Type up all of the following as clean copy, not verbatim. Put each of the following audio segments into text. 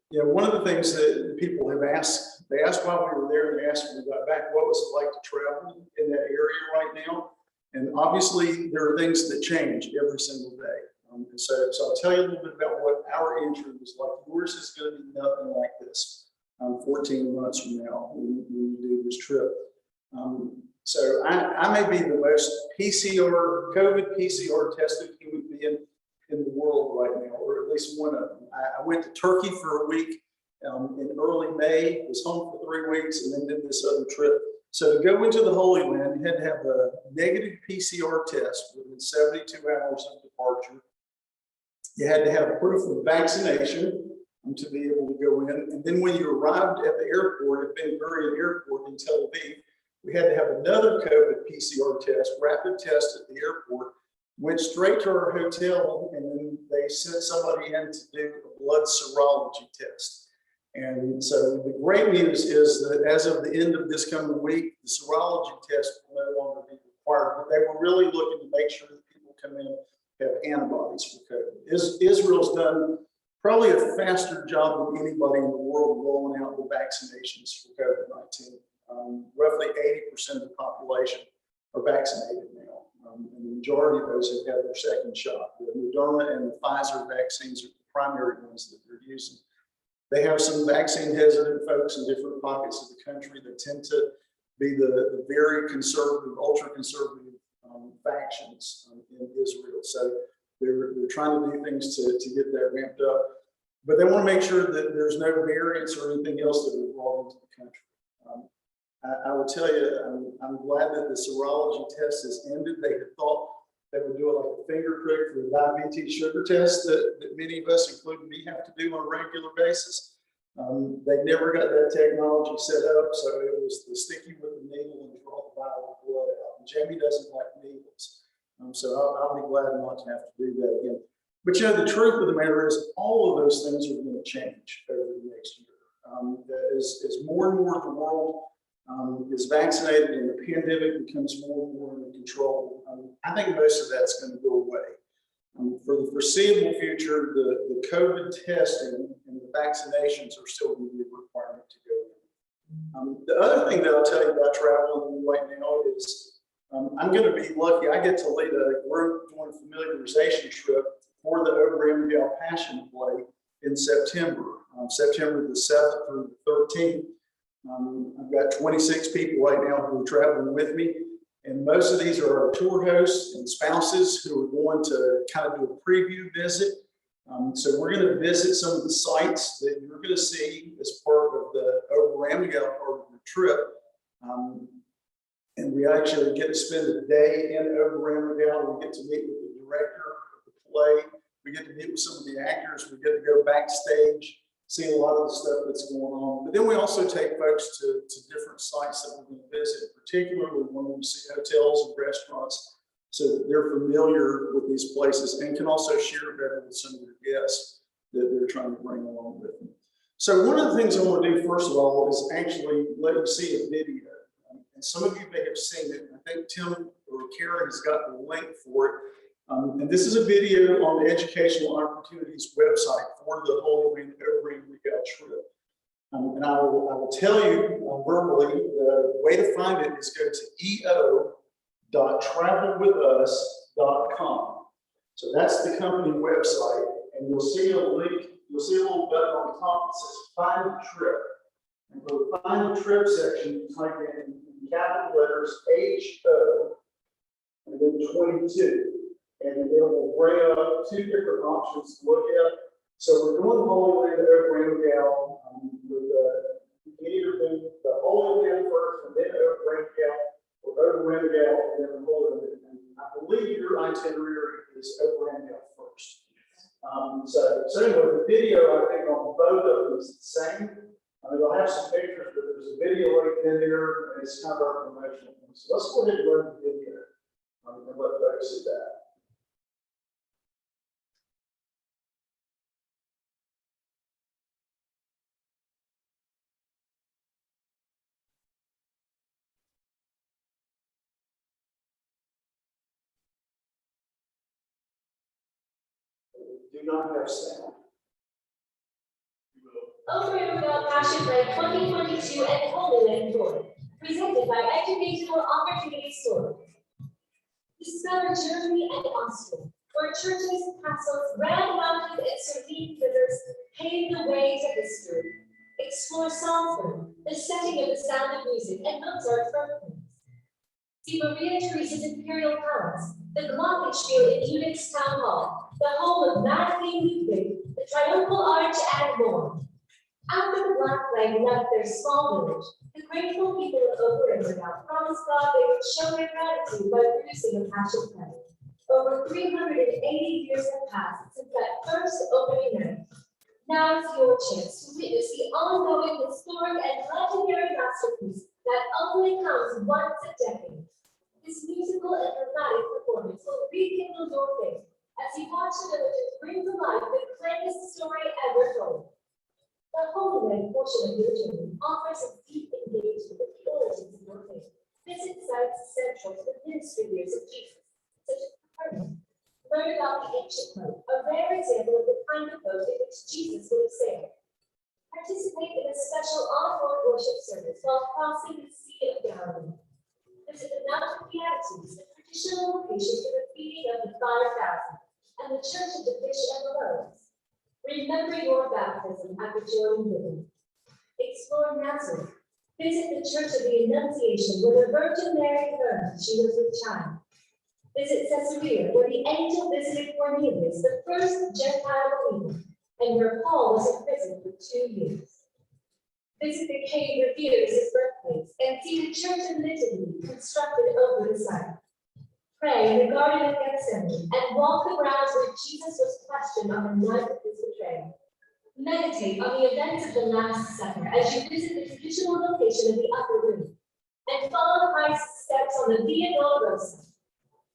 Yeah, one of the things that people have asked, they asked while we were there and they asked when we got back, what was it like to travel in that area right now? And obviously there are things that change every single day. And so I'll tell you a little bit about what our entry was like. Yours is going to be nothing like this 14 months from now when we do this trip. So I may be the most COVID PCR tested human being in the world right now, or at least one of them. I went to Turkey for a week in early May, was home for 3 weeks, and then did this other trip. So to go into the Holy Land, you had to have a negative PCR test within 72 hours of departure. You had to have proof of vaccination to be able to go in. And then when you arrived at the airport, at Ben Gurion Airport in Tel Aviv, we had to have another COVID PCR test, rapid test at the airport. Went straight to our hotel, and then they sent somebody in to do a blood serology test. And so the great news is that as of the end of this coming week, the serology test will no longer be required. But they were really looking to make sure that people come in have antibodies for COVID. Israel's done probably a faster job than anybody in the world rolling out the vaccinations for COVID-19. Roughly 80% of the population are vaccinated now. And the majority of those have had their second shot. The Moderna and the Pfizer vaccines are the primary ones that they're using. They have some vaccine hesitant folks in different pockets of the country that tend to be the very conservative, ultra conservative factions in Israel. So they're trying to do things to get that ramped up. But they want to make sure that there's no variants or anything else that are brought into the country. I will tell you, I'm glad that the serology test has ended. They had thought they would do it like a finger prick for the diabetes sugar test that many of us, including me, have to do on a regular basis. They never got that technology set up, so it was the sticky with the needle and draw the vial of blood out. And Jamie doesn't like needles, so I'll be glad not to have to do that again. But you know, the truth of the matter is, all of those things are going to change over the next year. As more and more of the world is vaccinated and the pandemic becomes more and more under control, I think most of that's going to go away. For the foreseeable future, the COVID testing and the vaccinations are still going to be a requirement to go in. The other thing that I'll tell you about traveling right now is I'm going to be lucky. I get to lead a group doing a familiarization trip for the Oberammagau Passion Play in September, September the 7th through the 13th. I've got 26 people right now who are traveling with me, and most of these are our tour hosts and spouses who are going to kind of do a preview visit. So we're going to visit some of the sites that you're going to see as part of the Oberammagau part of the trip. And we actually get to spend a day in Oberammagau. We get to meet with the director of the play. We get to meet with some of the actors. We get to go backstage, see a lot of the stuff that's going on. But then we also take folks to different sites that we're going to visit. Particularly, we want them to see hotels and restaurants so that they're familiar with these places and can also share better with some of their guests that they're trying to bring along with them. So one of the things I want to do, first of all, is actually let you see a video. And some of you may have seen it. I think Tim or Karen has got the link for it. And this is a video on the Educational Opportunities website for the Holy Land Oberammagau trip. And I will tell you verbally, the way to find it is go to eo.travelwithus.com. So that's the company website, and you'll see a link, you'll see a little button on the top that says Find the Trip. And for the Find the Trip section, you type in capital letters HO and then 22. And it will bring up two different options to look at. So we're doing the Holy Land Oberammagau with either do the Holy Land first and then Oberammagau, or Oberammagau and then the Holy Land. And I believe your itinerary is Oberammagau first. So anyway, the video I think on both of them is the same. I mean, I'll have some pictures, but there's a video link in there, and it's kind of our promotional thing. So let's go ahead and run the video and let folks see that. Do not have sound. You will. Oberammagau Passion Play 2022 and Holy Land Tour, presented by Educational Opportunity Store. Discover Germany and Austria, where churches, castles, grand mountains, and serene rivers pave the way to history. Explore Salzburg, the setting of the Sound of Music, and Mozart's birthplace. See Maria Theresa's Imperial Palace, the Glockenspiel in Munich's Town Hall, the home of Mad King Ludwig, the Triumphal Arch, and more. After the Black Plague left their small village, the grateful people of Oberammagau promised God they would show their gratitude by producing a passion play. Over 380 years have passed since that first opening night. Now is your chance to witness the ongoing historic and legendary masterpiece that only comes once a decade. This musical and dramatic performance will rekindle your faith as you watch the villagers bring to life the greatest story ever told. The Holy Land portion of your journey offers a deep engagement with the origins of your faith. Visit sites central to the ministry years of Jesus, such as Capernaum. Learn about the ancient boat, a rare example of the kind of boat in which Jesus would have sailed. Participate in a special on-board worship service while crossing the Sea of Galilee. Visit the Mount of Beatitudes, the traditional location for the feeding of the 5,000, and the Church of the Fish and the Loaves. Remember your baptism at the Jordan River. Explore Nazareth. Visit the Church of the Annunciation, where the Virgin Mary learned she was with child. Visit Caesarea, where the angel visited Cornelius, the first Gentile believer, and where Paul was imprisoned for 2 years. Visit the cave revered as his birthplace, and see the Church of Nativity constructed over the site. Pray in the Garden of Gethsemane, and walk the grounds where Jesus was questioned on the night of his betrayal. Meditate on the events of the Last Supper as you visit the traditional location of the upper room, and follow Christ's steps on the Via Dolorosa.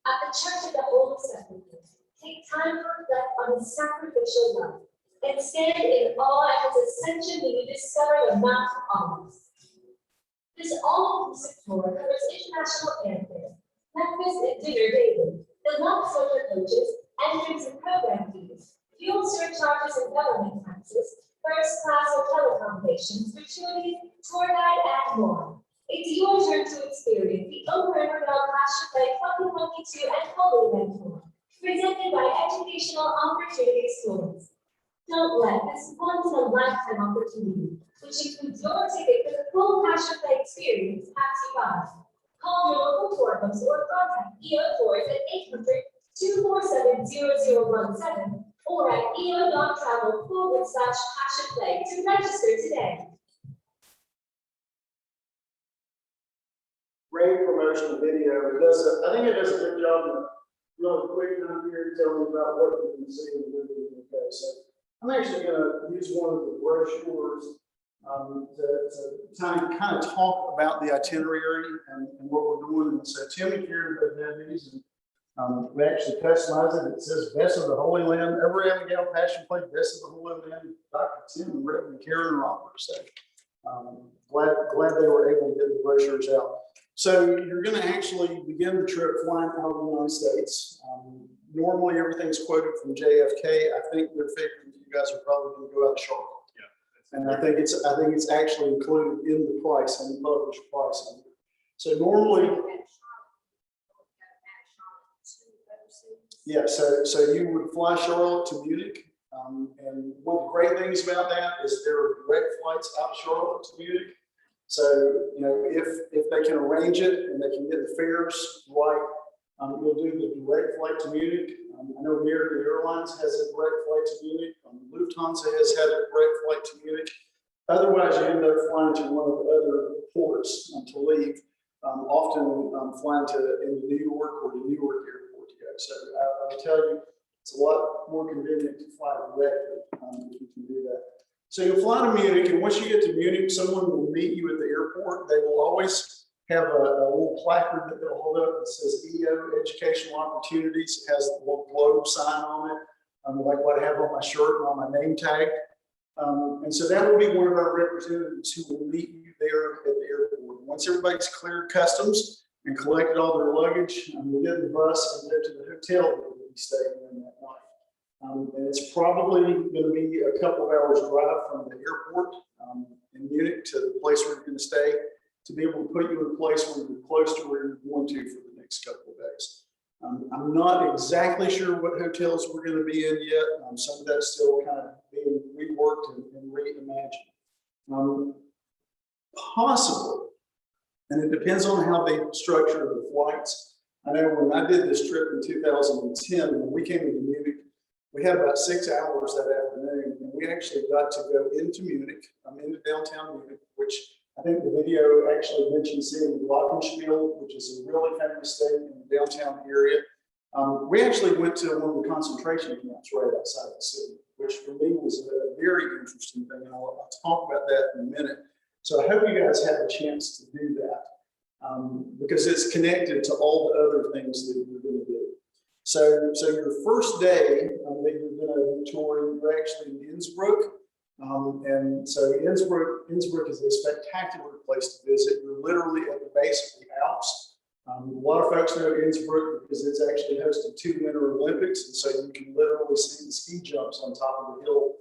At the Church of the Holy Sepulchre, take time to reflect on his sacrificial love, and stand in awe at his ascension when you discover the Mount of Olives. This all-inclusive tour covers international airfare, breakfast and dinner daily, the Luxor coaches, entrance and program fees, fuel surcharges and government taxes, first-class hotel accommodations, gratuities, tour guide, and more. It's your turn to experience the Oberammagau Passion Play 2022 and Holy Land Tour, presented by Educational Opportunity Stores. Don't let this once-in-a-lifetime opportunity, which includes your ticket for the full Passion Play experience, pass you by. Call your local tour host or contact EO Tours at 800-247-0017 or at eo.travel/passionplay to register today. Great promotional video. I think it does a good job of really quick down here telling you about what you can see and live in the UK. So I'm actually going to use one of the brochures to kind of talk about the itinerary and what we're doing. And so Timmy here did these, and we actually customized it. It says Best of the Holy Land, Oberammagau Passion Play, Best of the Holy Land, Dr. Tim and Reverend Karen Roberts. So glad they were able to get the brochures out. So you're going to actually begin the trip flying out of the United States. Normally everything's quoted from JFK. I think they're figuring you guys are probably going to go out of Charlotte. Yeah. And I think it's actually included in the price and the published pricing. So normally, yeah. So you would fly Charlotte to Munich, and one of the great things about that is there are direct flights out of Charlotte to Munich. So, you know, if they can arrange it and they can get the fares right, you'll do the direct flight to Munich. I know American Airlines has a direct flight to Munich. Lufthansa has had a direct flight to Munich. Otherwise, you end up flying to one of the other ports to leave, often flying into New York or the New York airport to go. So I will tell you, it's a lot more convenient to fly directly if you can do that. So you'll fly to Munich, and once you get to Munich, someone will meet you at the airport. They will always have a little placard that they'll hold up that says EO, Educational Opportunities. It has a little globe sign on it, like what I have on my shirt and on my name tag. And so that will be one of our representatives who will meet you there at the airport. Once everybody's cleared customs and collected all their luggage, we'll get in the bus and go to the hotel that we'll be staying in that night. And it's probably going to be a couple of hours drive from the airport in Munich to the place where you're going to stay, to be able to put you in a place where you're close to where you're going to for the next couple of days. I'm not exactly sure what hotels we're going to be in yet. Some of that's still kind of being reworked and reimagined. Possibly, and it depends on how they structure the flights. I know when I did this trip in 2010, when we came into Munich, we had about 6 hours that afternoon, and we actually got to go into Munich, into downtown Munich, which I think the video actually mentioned seeing the Glockenspiel, which is a really famous thing in the downtown area. We actually went to one of the concentration camps right outside the city, which for me was a very interesting thing, and I'll talk about that in a minute. So I hope you guys have a chance to do that, because it's connected to all the other things that you're going to do. So your first day that you're going to tour, you're actually in Innsbruck. And so Innsbruck is a spectacular place to visit. You're literally at the base of the Alps. A lot of folks know Innsbruck because it's actually hosted 2 Winter Olympics. And so you can literally see the ski jumps on top of the hill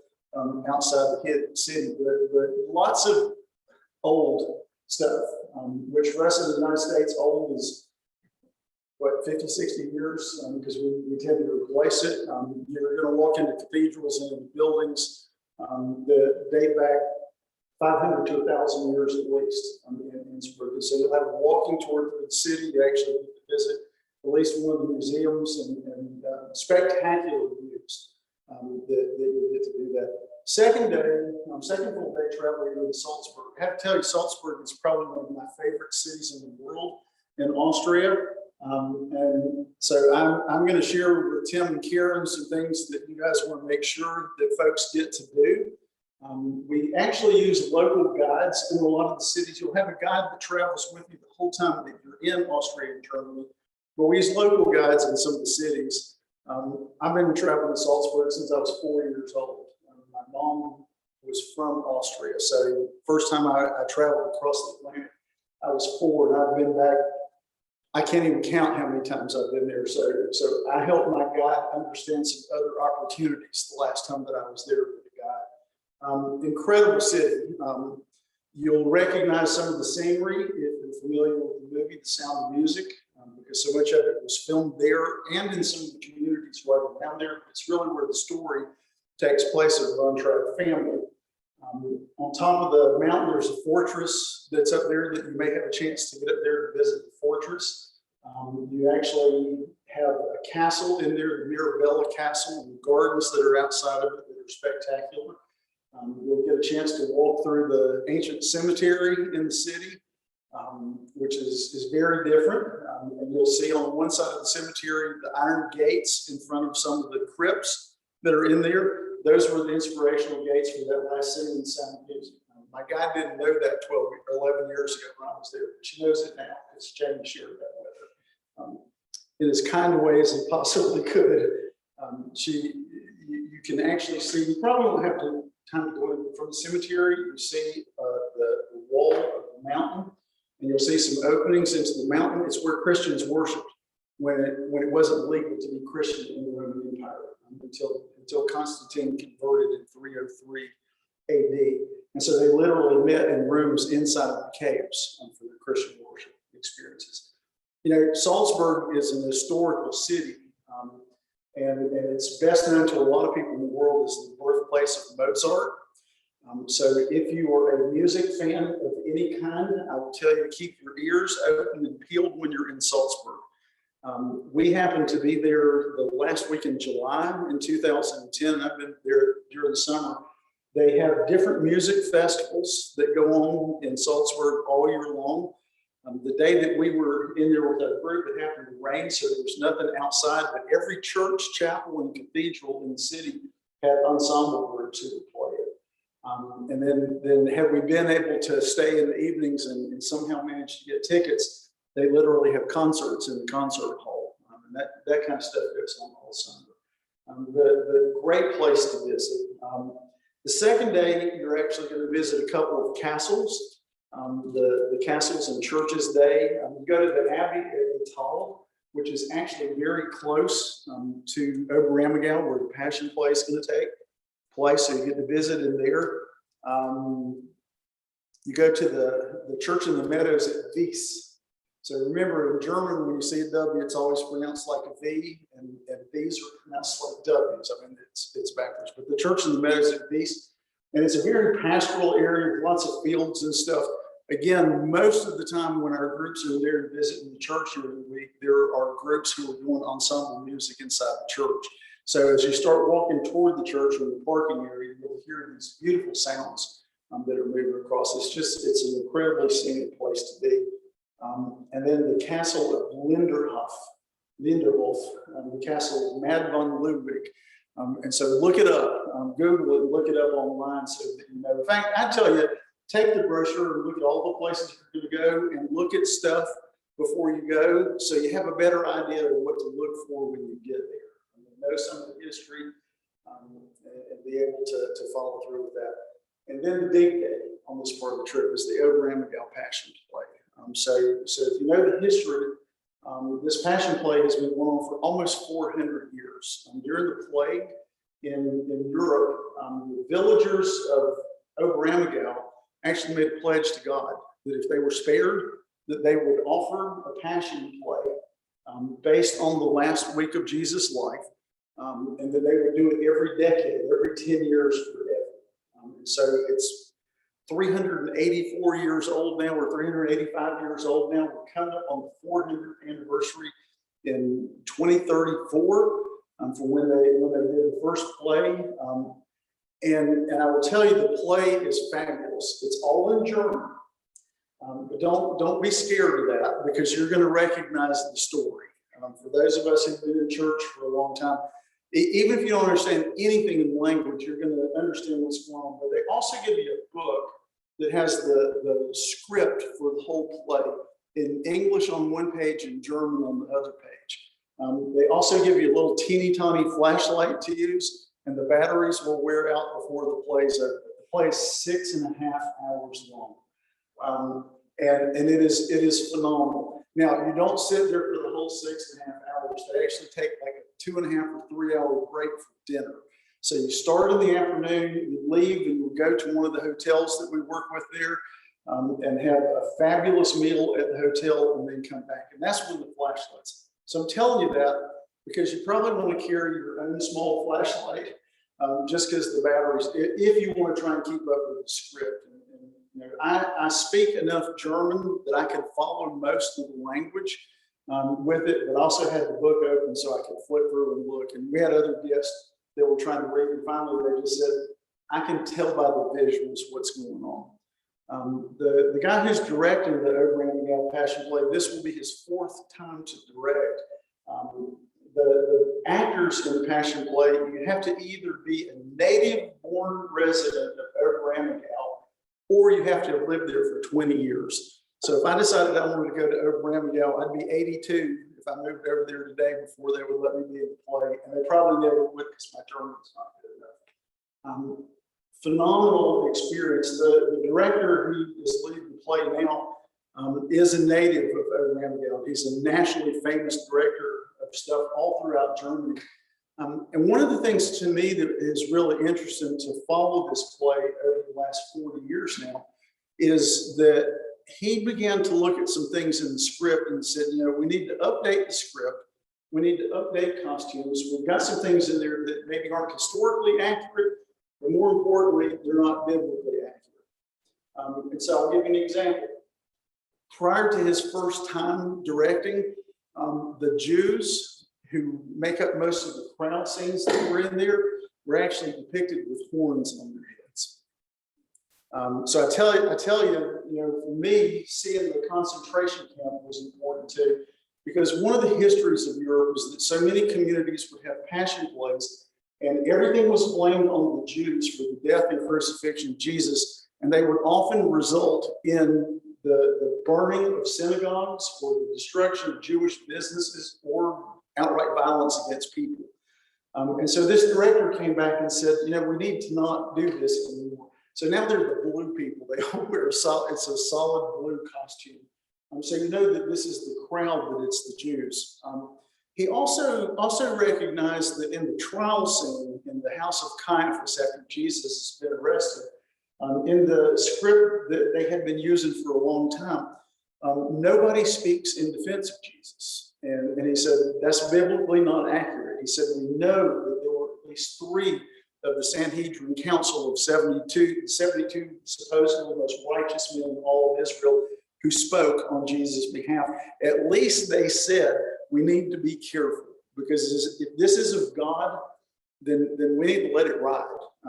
outside the city. But lots of old stuff, which for us in the United States, old is what, 50, 60 years, because we tend to replace it. You're going to walk into cathedrals and into buildings that date back 500 to 1,000 years at least in Innsbruck. So you'll have a walking tour through the city. You actually get to visit at least one of the museums and spectacular views that you'll get to do that. Second full day traveling into Salzburg. I have to tell you, Salzburg is probably one of my favorite cities in the world in Austria. And so I'm going to share with Tim and Karen some things that you guys want to make sure that folks get to do. We actually use local guides in a lot of the cities. You'll have a guide that travels with you the whole time that you're in Austria and Germany. But we use local guides in some of the cities. I've been traveling to Salzburg since I was 4 years old. My mom was from Austria. So first time I traveled across the Atlantic, I was 4, and I've been back. I can't even count how many times I've been there. So I helped my guide understand some other opportunities the last time that I was there with the guide. Incredible city. You'll recognize some of the scenery if you're familiar with the movie The Sound of Music, because so much of it was filmed there and in some of the communities right around there. It's really where the story takes place of the Von Trapp family. On top of the mountain, there's a fortress that's up there that you may have a chance to get up there to visit the fortress. You actually have a castle in there, the Mirabella Castle, and gardens that are outside of it that are spectacular. You'll get a chance to walk through the ancient cemetery in the city, which is very different. And you'll see on one side of the cemetery the iron gates in front of some of the crypts that are in there. Those were the inspirational gates for that last scene in Sound of Music. My guide didn't know that 12 or 11 years ago when I was there, but she knows it now. It's Jamie shared that with her. In as kind a way as he possibly could. You can actually see, you probably won't have time to go in from the cemetery. You see the wall of the mountain, and you'll see some openings into the mountain. It's where Christians worshiped when it wasn't legal to be Christian in the Roman Empire until Constantine converted in 303 AD. And so they literally met in rooms inside of the caves for their Christian worship experiences. You know, Salzburg is an historical city, and it's best known to a lot of people in the world as the birthplace of Mozart. So if you are a music fan of any kind, I will tell you to keep your ears open and peeled when you're in Salzburg. We happened to be there the last week in July in 2010. I've been there during the summer. They have different music festivals that go on in Salzburg all year long. The day that we were in there with our group, it happened to rain, so there was nothing outside, but every church, chapel, and cathedral in the city had ensemble groups who would play it. And then had we been able to stay in the evenings and somehow manage to get tickets, they literally have concerts in the concert hall. And that kind of stuff goes on all summer. The great place to visit. The second day, you're actually going to visit a couple of castles. The castles and churches day. You go to the Abbey at Tal, which is actually very close to Oberammagau, where the Passion Play is going to take place. So you get to visit in there. You go to the church in the meadows at Wies. So remember, in German, when you see a W, it's always pronounced like a V, and V's are pronounced like W's. I mean, it's backwards. But the church in the meadows at Wies, and it's a very pastoral area with lots of fields and stuff. Again, most of the time when our groups are there visiting the church during the week, there are groups who are doing ensemble music inside the church. So as you start walking toward the church or the parking area, you'll hear these beautiful sounds that are moving across. It's an incredibly scenic place to be. And then the castle of Linderhof, the castle of Mad von Ludwig. And so look it up, Google it, look it up online so that you know. In fact, I tell you, take the brochure and look at all the places you're going to go and look at stuff before you go so you have a better idea of what to look for when you get there. Know some of the history and be able to follow through with that. And then the big day on this part of the trip is the Oberammagau Passion Play. So if you know the history, this Passion Play has been going on for almost 400 years. During the plague in Europe, the villagers of Oberammagau actually made a pledge to God that if they were spared, that they would offer a passion play based on the last week of Jesus' life, and that they would do it every decade, every 10 years forever. So it's 384 years old now, or 385 years old now. We're coming up on the 400th anniversary in 2034 from when they did the first play. And I will tell you, the play is fabulous. It's all in German. But don't be scared of that, because you're going to recognize the story. For those of us who've been in church for a long time, even if you don't understand anything in language, you're going to understand what's going on. But they also give you a book that has the script for the whole play in English on one page and German on the other page. They also give you a little teeny tiny flashlight to use, and the batteries will wear out before the play's over. The play is 6.5 hours long. And it is phenomenal. Now, you don't sit there for the whole 6.5 hours. They actually take like a 2.5 or 3 hour break for dinner. So you start in the afternoon, you leave, and you go to one of the hotels that we work with there, and have a fabulous meal at the hotel, and then come back. And that's when the flashlights. So I'm telling you that because you probably want to carry your own small flashlight, just because the batteries, if you want to try and keep up with the script. You know, I speak enough German that I can follow most of the language with it, but also had the book open so I could flip through and look. And we had other guests that were trying to read, and finally they just said, I can tell by the visuals what's going on. The guy who's directing the Oberammagau Passion Play, this will be his 4th time to direct. The actors in the Passion Play, you have to either be a native-born resident of Oberammagau, or you have to have lived there for 20 years. So if I decided I wanted to go to Oberammagau, I'd be 82 if I moved over there today before they would let me be in the play, and they probably never would because my German's not good enough. Phenomenal experience. The director who is leading the play now is a native of Oberammagau. He's a nationally famous director of stuff all throughout Germany. And one of the things to me that is really interesting to follow this play over the last 40 years now is that he began to look at some things in the script and said, you know, we need to update the script. We need to update costumes. We've got some things in there that maybe aren't historically accurate, but more importantly, they're not biblically accurate. And so I'll give you an example. Prior to his first time directing, the Jews who make up most of the crowd scenes that were in there were actually depicted with horns on their heads. So I tell you, you know, for me, seeing the concentration camp was important too, because one of the histories of Europe was that so many communities would have passion plays, and everything was blamed on the Jews for the death and crucifixion of Jesus, and they would often result in the burning of synagogues or the destruction of Jewish businesses or outright violence against people. And so this director came back and said, you know, we need to not do this anymore. So now they're the blue people. They all wear it's a solid blue costume. So you know that this is the crowd, that it's the Jews. He also recognized that in the trial scene in the house of Caiaphas after Jesus has been arrested, in the script that they had been using for a long time, nobody speaks in defense of Jesus. And he said, that's biblically not accurate. He said, we know that there were at least 3 of the Sanhedrin Council of 72 supposedly most righteous men in all of Israel who spoke on Jesus' behalf. At least they said, we need to be careful, because if this is of God, then we need to let it ride.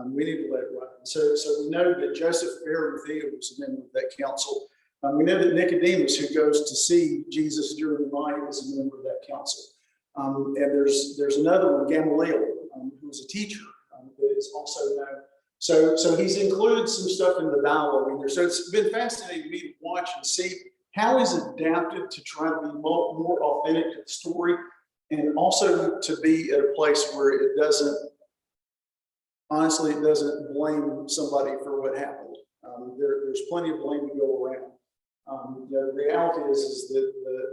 We need to let it ride. So we know that Joseph of Arimathea was a member of that council. We know that Nicodemus, who goes to see Jesus during the night, is a member of that council. And there's another one, Gamaliel, who was a teacher, that is also known. So he's included some stuff in the dialogue in there. So it's been fascinating to me to watch and see how he's adapted to try to be more authentic to the story, and also to be at a place where it doesn't blame somebody for what happened. There's plenty of blame to go around. The reality is that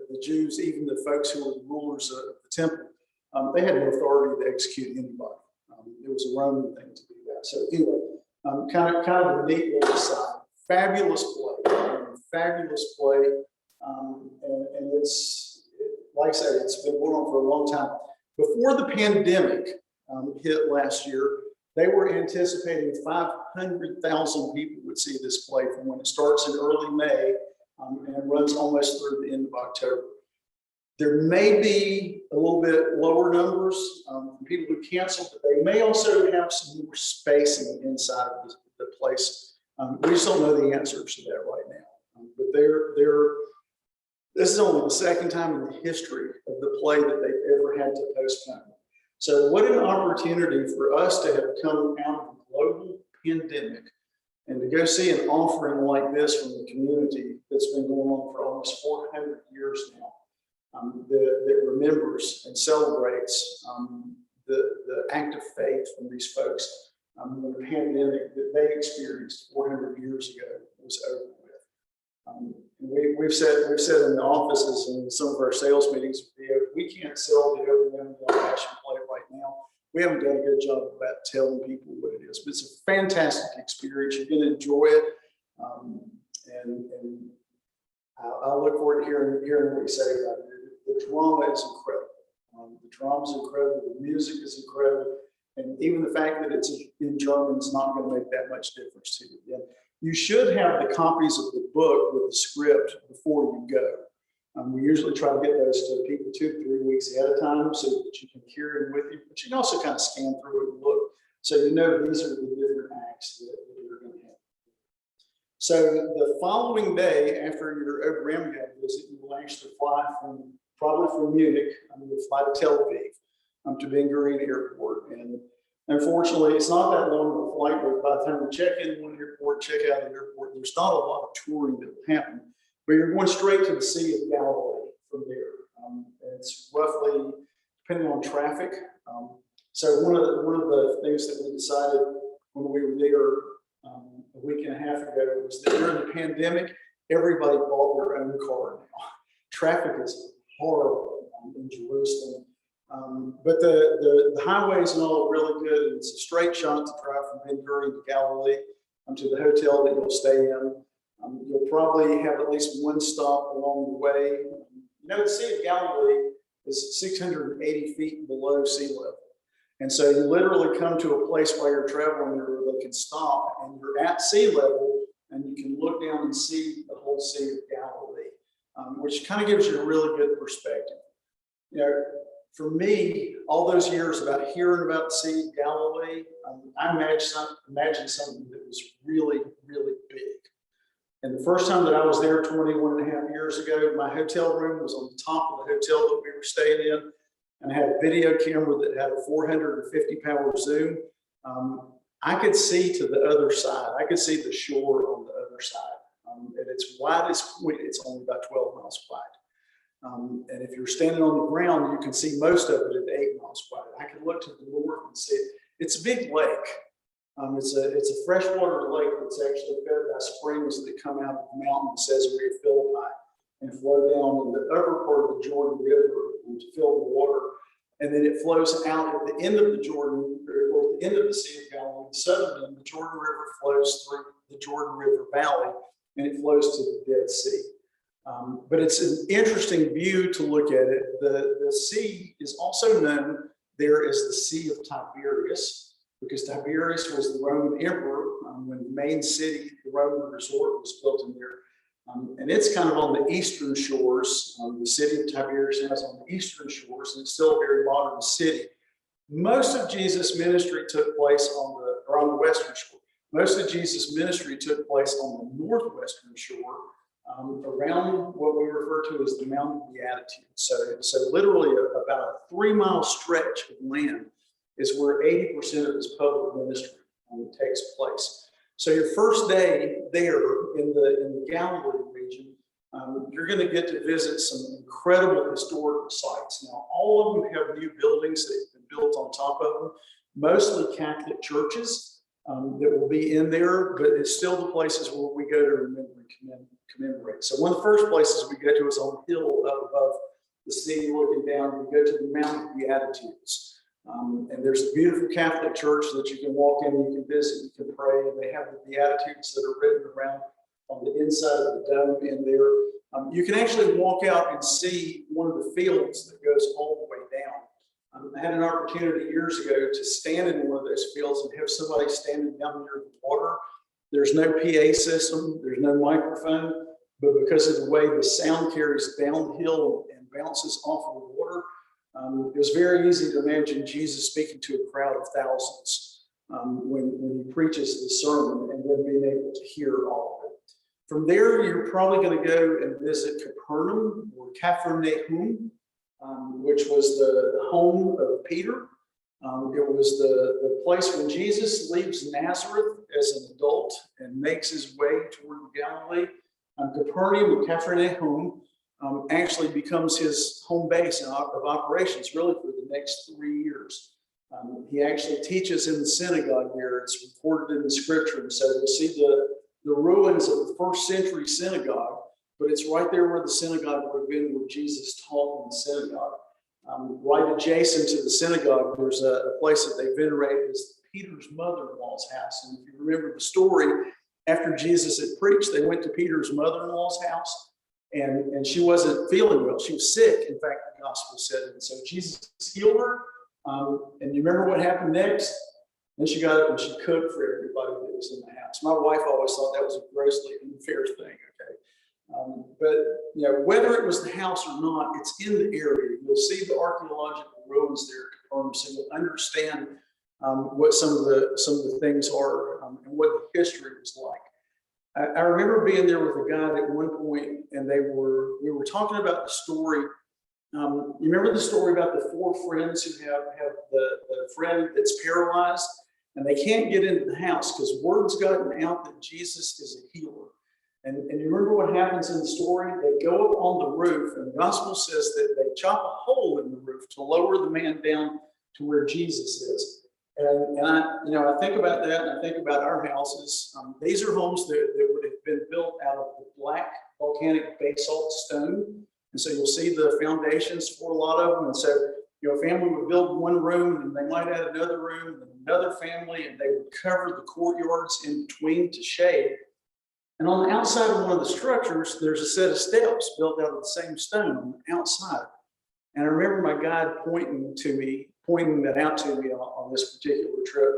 the Jews, even the folks who were the rulers of the temple, they had no authority to execute anybody. It was a Roman thing to do that. So anyway, kind of a neat little aside. Fabulous play, and like I said, it's been going on for a long time. Before the pandemic hit last year, they were anticipating 500,000 people would see this play from when it starts in early May and runs almost through the end of October. There may be a little bit lower numbers from people who canceled, but they may also have some more spacing inside of the place. We just don't know the answers to that right now. But this is only the second time in the history of the play that they've ever had to postpone. So what an opportunity for us to have come out of a global pandemic and to go see an offering like this from the community that's been going on for almost 400 years now, that remembers and celebrates the act of faith from these folks when the pandemic that they experienced 400 years ago was over with. We've said in the offices and in some of our sales meetings, we can't sell the Oberammagau Passion Play right now. We haven't done a good job about telling people what it is, but it's a fantastic experience. You're going to enjoy it, and I'll look forward to hearing what you say about it. The drama is incredible. The drama is incredible. The music is incredible, and even the fact that it's in German is not going to make that much difference to you. Yeah. You should have the copies of the book with the script before you go. We usually try to get those to people 2 to 3 weeks ahead of time so that you can carry them with you, but you can also kind of scan through it and look, so you know these are the different acts that you're going to have. So the following day after your Oberammagau visit, you will actually fly probably from Munich, you'll fly to Tel Aviv, to Ben Gurion Airport. And unfortunately, it's not that long of a flight, but by the time you check in one airport, check out the airport, there's not a lot of touring that will happen. But you're going straight to the Sea of Galilee from there. It's roughly, depending on traffic. So one of the things that we decided when we were there a week and a half ago was that during the pandemic, everybody bought their own car now. Traffic is horrible in Jerusalem. But the highways and all are really good, and it's a straight shot to drive from Ben Gurion to Galilee to the hotel that you'll stay in. You'll probably have at least one stop along the way. The Sea of Galilee is 680 feet below sea level. And so you literally come to a place while you're traveling where they can stop and you're at sea level and you can look down and see the whole Sea of Galilee, which kind of gives you a really good perspective. For me, all those years about hearing about the Sea of Galilee, I imagined something that was really, really big. And the first time that I was there 21 and a half years ago, my hotel room was on the top of the hotel that we were staying in, and I had a video camera that had a 450 power zoom. I could see to the other side. I could see the shore on the other side. At its widest point, it's only about 12 miles wide. And if you're standing on the ground, you can see most of it at 8 miles wide. I can look to the north and see it. It's a big lake. It's a freshwater lake that's actually fed by springs that come out of the mountain in Caesarea Philippi. and flow down in the upper part of the Jordan River to fill the water. And then it flows out at the end of the Jordan, or at the end of the Sea of Galilee, the southern end. The Jordan River flows through the Jordan River Valley, and it flows to the Dead Sea. But it's an interesting view to look at it. The sea is also known there as the Sea of Tiberias, because Tiberius was the Roman emperor when the main city, the Roman resort, was built in there. And it's kind of on the eastern shores. The city of Tiberias is on the eastern shores, and it's still a very modern city. Most of Jesus' ministry took place on the western shore. Most of Jesus' ministry took place on the northwestern shore, around what we refer to as the Mount of Beatitudes. So literally about a 3-mile stretch of land is where 80% of his public ministry takes place. So your first day there in the Galilee region, you're going to get to visit some incredible historical sites. Now, all of them have new buildings that have been built on top of them, mostly Catholic churches that will be in there, but it's still the places where we go to remember and commemorate. So one of the first places we go to is on the hill up above the city looking down. We go to the Mount of Beatitudes. And there's a beautiful Catholic church that you can walk in, you can visit, you can pray, and they have the Beatitudes that are written around on the inside of the dome in there. You can actually walk out and see one of the fields that goes all the way down. I had an opportunity years ago to stand in one of those fields and have somebody standing down near the water. There's no PA system, there's no microphone, but because of the way the sound carries downhill and bounces off of the water, it was very easy to imagine Jesus speaking to a crowd of thousands when he preaches the sermon, and then being able to hear all of it. From there, you're probably going to go and visit Capernaum or Capharnaum, which was the home of Peter. It was the place when Jesus leaves Nazareth as an adult and makes his way toward Galilee. Capernaum or Capharnaum actually becomes his home base of operations really for the next 3 years. He actually teaches in the synagogue there. It's recorded in the scripture. And so you'll see the ruins of the first century synagogue, but it's right there where the synagogue would have been, where Jesus taught in the synagogue. Right adjacent to the synagogue, there's a place that they venerate as Peter's mother-in-law's house. And if you remember the story, after Jesus had preached, they went to Peter's mother-in-law's house. And she wasn't feeling well. She was sick. In fact, the gospel said it. And so Jesus healed her. And you remember what happened next? Then she got up and she cooked for everybody that was in the house. My wife always thought that was a grossly unfair thing. Okay, but you know, whether it was the house or not, it's in the area. You'll see the archaeological ruins there at Capernaum, so you'll understand what some of the things are and what the history was like. I remember being there with a guy at one point, and we were talking about the story. You remember the story about the 4 friends who have the friend that's paralyzed, and they can't get into the house because word's gotten out that Jesus is a healer. And you remember what happens in the story? They go up on the roof, and the gospel says that they chop a hole in the roof to lower the man down to where Jesus is. And I think about that, and I think about our houses. These are homes that would have been built out of the black volcanic basalt stone. And so you'll see the foundations for a lot of them. And so, a family would build one room, and they might add another room, and another family, and they would cover the courtyards in between to shade. And on the outside of one of the structures, there's a set of steps built out of the same stone on the outside. And I remember my guide pointing that out to me on this particular trip.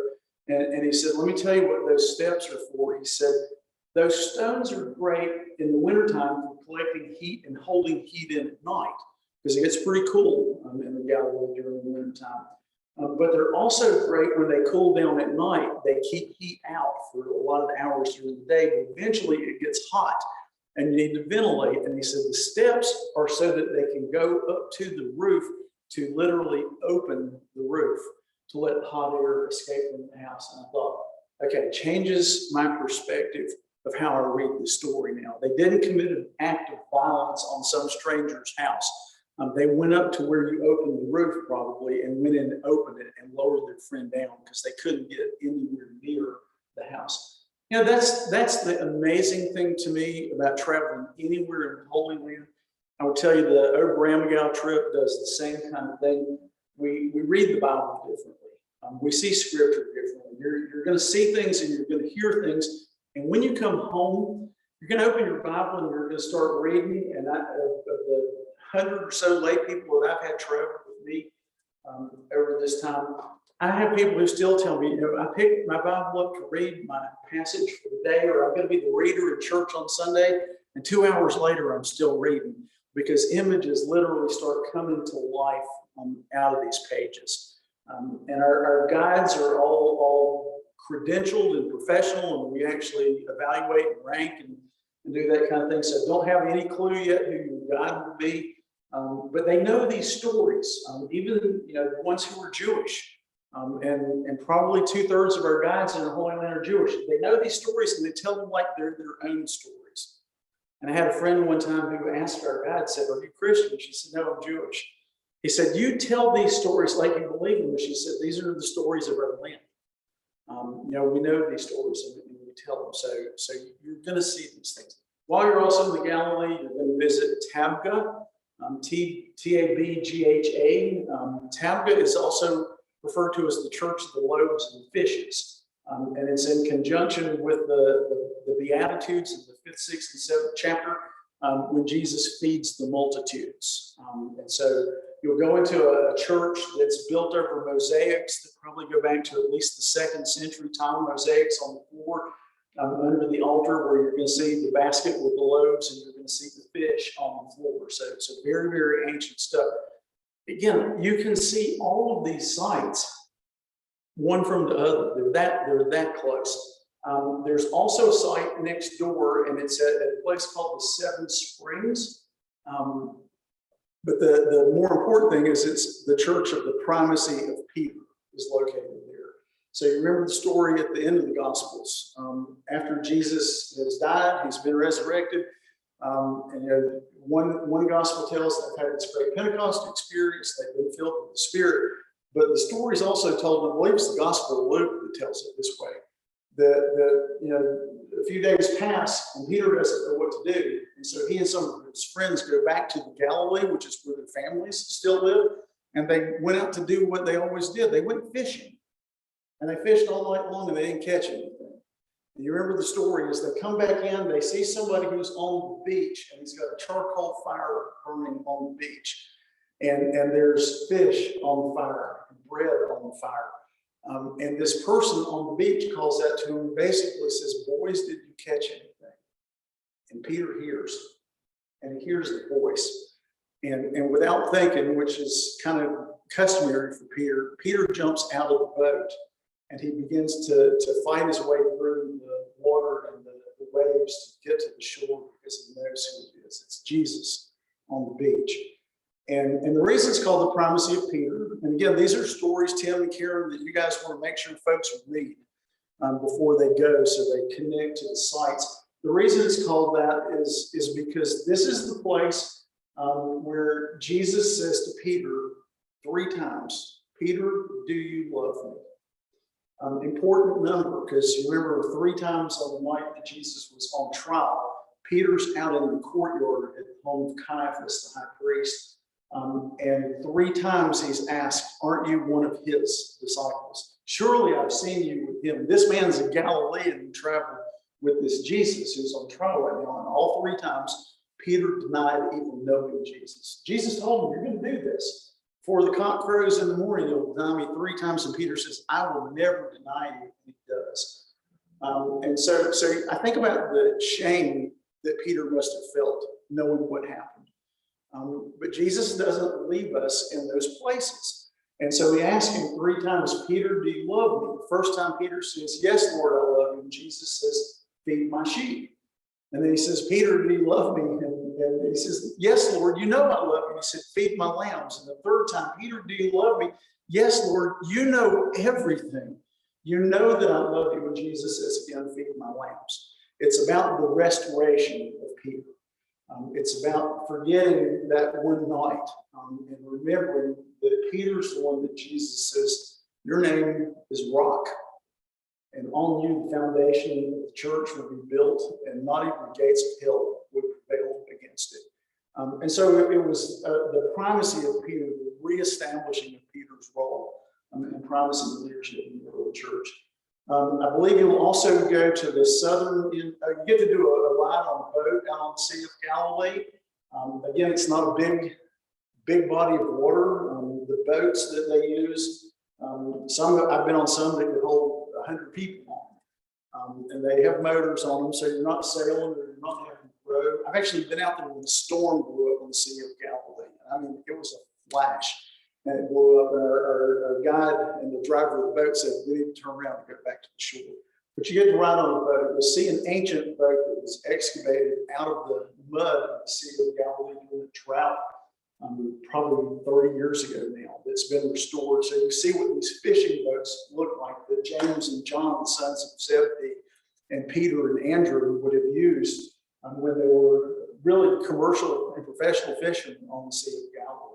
And he said, let me tell you what those steps are for. He said, those stones are great in the wintertime for collecting heat and holding heat in at night, because it gets pretty cool in the Galilee during the wintertime. But they're also great when they cool down at night. They keep heat out for a lot of hours during the day, but eventually it gets hot and you need to ventilate. And he said the steps are so that they can go up to the roof to literally open the roof to let hot air escape from the house. And I thought, okay, changes my perspective of how I read the story now. They didn't commit an act of violence on some stranger's house. They went up to where you opened the roof probably and went in and opened it and lowered their friend down because they couldn't get anywhere near the house. That's the amazing thing to me about traveling anywhere in the Holy Land. I would tell you the Oberammagau trip does the same kind of thing. We read the Bible differently. We see scripture differently. You're going to see things and you're going to hear things. And when you come home, you're going to open your Bible and you're going to start reading. And of the 100 or so lay people that I've had travel with me over this time, I have people who still tell me, I picked my Bible up to read my passage for the day, or I'm going to be the reader in church on Sunday, and 2 hours later, I'm still reading because images literally start coming to life out of these pages. And our guides are all credentialed and professional, and we actually evaluate and rank and do that kind of thing. So don't have any clue yet who your guide will be, but they know these stories, even the ones who are Jewish. And probably 2/3 of our guides in the Holy Land are Jewish. They know these stories and they tell them like they're their own stories. And I had a friend one time who asked our guide, said, "Are you Christian?" She said, "No, I'm Jewish." He said, "You tell these stories like you believe them." She said, "These are the stories of our land. We know these stories and we tell them." So you're going to see these things. While you're also in the Galilee, you're going to visit Tabgha, Tabgha. Tabgha is also referred to as the Church of the Loaves and Fishes. And it's in conjunction with the Beatitudes in the 5th, 6th, and 7th chapter when Jesus feeds the multitudes. And so you'll go into a church that's built over mosaics that probably go back to at least the 2nd century time, mosaics on the floor under the altar where you're going to see the basket with the loaves and you're going to see the fish on the floor. So very, very ancient stuff. Again, you can see all of these sites, one from the other. They're that close. There's also a site next door, and it's at a place called the Seven Springs. But the more important thing is it's the Church of the Primacy of Peter is located there. So you remember the story at the end of the Gospels. After Jesus has died, he's been resurrected. And one gospel tells they've had this great Pentecost experience, they've been filled with the Spirit, but the story is also told, I believe it's the Gospel of Luke that tells it this way, that a few days pass and Peter doesn't know what to do, and so he and some of his friends go back to the Galilee, which is where their families still live, and they went out to do what they always did. They went fishing, and they fished all night long and they didn't catch anything. You remember the story is they come back in, they see somebody who's on the beach and he's got a charcoal fire burning on the beach. And there's fish on the fire, and bread on the fire. And this person on the beach calls that to him and basically says, "Boys, did you catch anything?" And Peter hears, and he hears the voice. And without thinking, which is kind of customary for Peter jumps out of the boat. And he begins to fight his way through the water and the waves to get to the shore because he knows who it is. It's Jesus on the beach. And the reason it's called the Primacy of Peter, and again, these are stories, Tim and Karen, that you guys want to make sure folks read before they go so they connect to the sites. The reason it's called that is because this is the place where Jesus says to Peter 3 times, "Peter, do you love me?" Important number, because you remember 3 times on the night that Jesus was on trial, Peter's out in the courtyard at the home of Caiaphas, the high priest. And 3 times he's asked, "Aren't you one of his disciples? Surely I've seen you with him." This man's a Galilean who traveled with this Jesus who's on trial right now. And all 3 times, Peter denied even knowing Jesus. Jesus told him, "You're going to do this. Before the cock crows in the morning, you'll deny me 3 times." And Peter says, "I will never deny you." And he does. And so I think about the shame that Peter must have felt knowing what happened. But Jesus doesn't leave us in those places. And so he asked him 3 times, "Peter, do you love me?" The first time Peter says, "Yes, Lord, I love you." And Jesus says, "Feed my sheep." And then he says, "Peter, do you love me?" And he says, "Yes, Lord, you know I love you." He said, "Feed my lambs." And the 3rd time, "Peter, do you love me?" "Yes, Lord, you know everything. You know that I love you." And Jesus says again, "Feed my lambs." It's about the restoration of Peter. It's about forgetting that one night and remembering that Peter's the one that Jesus says, "Your name is Rock." and on you the foundation of the church will be built, and not even the gates of hell would prevail against it. And so it was the primacy of Peter, the reestablishing of Peter's role and primacy of leadership in the early church. I believe you'll also go to the southern, you get to do a ride on a boat out on the Sea of Galilee. Again, it's not a big body of water. The boats that they use, I've been on some that could hold 100 people on them. And they have motors on them, so you're not sailing or you're not having to row. I've actually been out there when the storm blew up on the Sea of Galilee. I mean, it was a flash. And it blew up, and our guide and the driver of the boat said, we need to turn around and go back to the shore. But you get to ride on a boat. You'll see an ancient boat that was excavated out of the mud of the Sea of Galilee during the drought, probably 30 years ago now, that's been restored. So you see what these fishing boats look like that James and John, the sons of Zebedee, and Peter and Andrew would have used when they were really commercial and professional fishermen on the Sea of Galilee.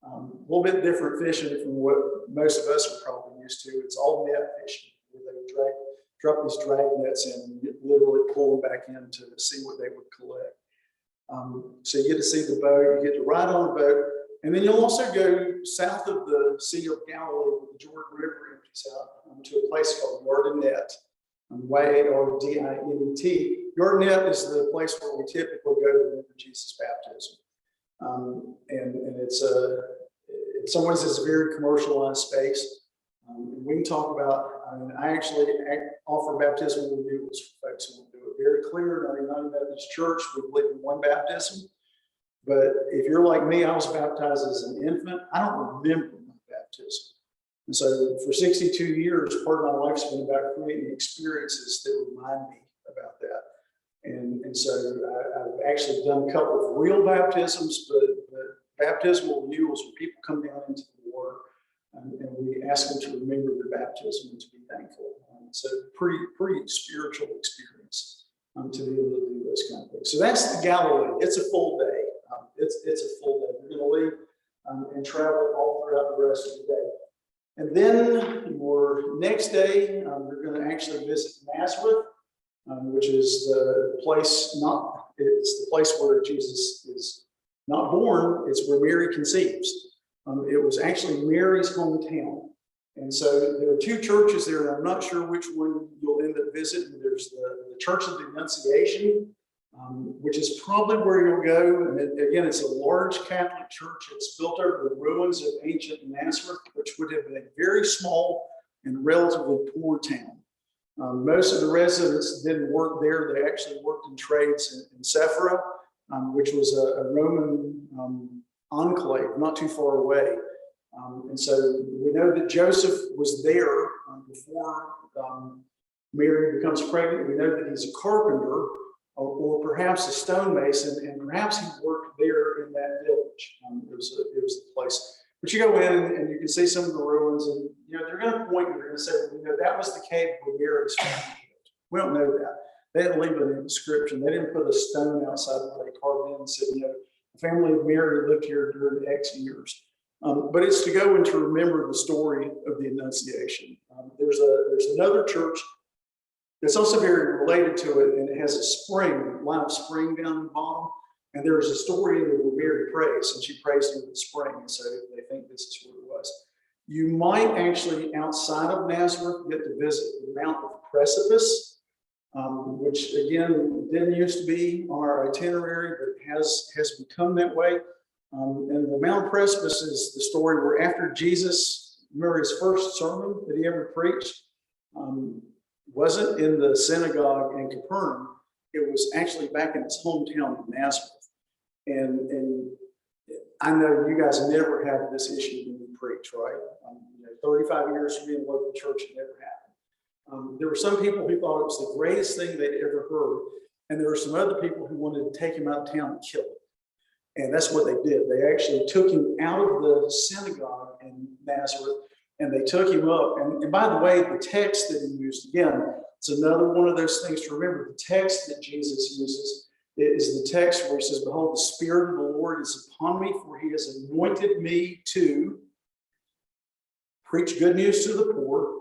A little bit different fishing from what most of us are probably used to. It's all net fishing, where they drop these drag nets in and literally pull them back in to see what they would collect. So you get to see the boat, you get to ride on the boat, and then you'll also go south of the Sea of Galilee where the Jordan River empties out to a place called Yardenit, Yardinet. Yardenit is the place where we typically go to remember Jesus' baptism. And it's in some ways it's a very commercialized space. We can talk about, I actually offer baptismal renewals for folks who will do it. Very clear in our United Methodist Church, we believe in one baptism. But if you're like me, I was baptized as an infant. I don't remember my baptism. And so for 62 years, part of my life's been about creating experiences that remind me about that. And so I've actually done a couple of real baptisms, but baptismal renewals where people come down into the water and we ask them to remember their baptism and to be thankful. It's a pretty spiritual experience to be able to do those kind of things. So that's the Galilee. It's a full day. It's a full day. We're going to leave and travel all throughout the rest of the day. And then your next day, you're going to actually visit Nazareth. Which is the place it's the place where Jesus is not born, it's where Mary conceives. It was actually Mary's hometown. And so there are two churches there, and I'm not sure which one you'll end up visiting. There's the Church of the Annunciation, which is probably where you'll go. And again, it's a large Catholic church. It's built over the ruins of ancient Nazareth, which would have been a very small and relatively poor town. Most of the residents didn't work there. They actually worked in trades in Sephora, which was a Roman enclave not too far away. And so we know that Joseph was there before Mary becomes pregnant. We know that he's a carpenter or perhaps a stonemason, and perhaps he worked there in that village. It was the place. But you go in and you can see some of the ruins, and they're going to point. They're going to say, that was the cave where Mary's family lived. We don't know that. They didn't leave an inscription. They didn't put a stone outside where they carved in and said, the family of Mary lived here during X years. But it's to go and to remember the story of the Annunciation. There's another church that's also very related to it, and it has a line of spring down the bottom. And there's a story in there where Mary prays, and she prays into the spring, and so they think this is where it was. You might actually, outside of Nazareth, get to visit the Mount of Precipice, which again didn't used to be on our itinerary, but has become that way. And the Mount of Precipice is the story where after Jesus, remember his first sermon that he ever preached, wasn't in the synagogue in Capernaum. It was actually back in his hometown of Nazareth. And I know you guys never have this issue when you preach, right? 35 years from being a local church, it never happened. There were some people who thought it was the greatest thing they'd ever heard. And there were some other people who wanted to take him out of town and kill him. And that's what they did. They actually took him out of the synagogue in Nazareth, and they took him up. And by the way, the text that he used, again, it's another one of those things to remember. The text that Jesus uses is the text where he says, behold, the Spirit of the Lord is upon me, for he has anointed me to preach good news to the poor,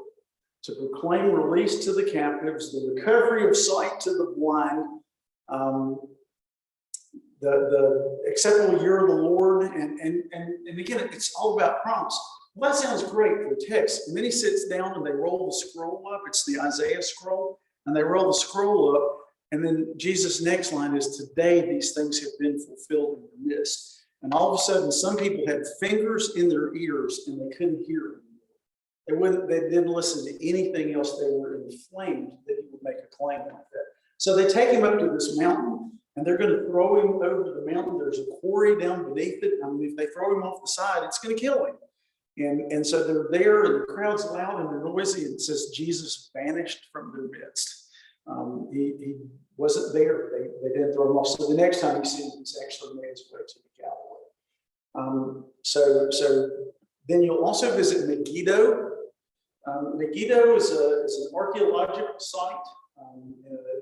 to proclaim release to the captives, the recovery of sight to the blind, the acceptable year of the Lord, and again, it's all about promise. Well, that sounds great for the text. And then he sits down and they roll the scroll up. It's the Isaiah scroll, and they roll the scroll up. And then Jesus' next line is, today these things have been fulfilled in your midst. And all of a sudden, some people had fingers in their ears and they couldn't hear anymore. They didn't listen to anything else. They were inflamed that he would make a claim like that. So they take him up to this mountain and they're going to throw him over to the mountain. There's a quarry down beneath it. I mean, if they throw him off the side, it's going to kill him. And so they're there, and the crowd's loud and they're noisy. And it says Jesus vanished from their midst. He wasn't there. They didn't throw him off. So the next time you see him, he's actually made his way to the Galilee. So then you'll also visit Megiddo. Megiddo is an archaeological site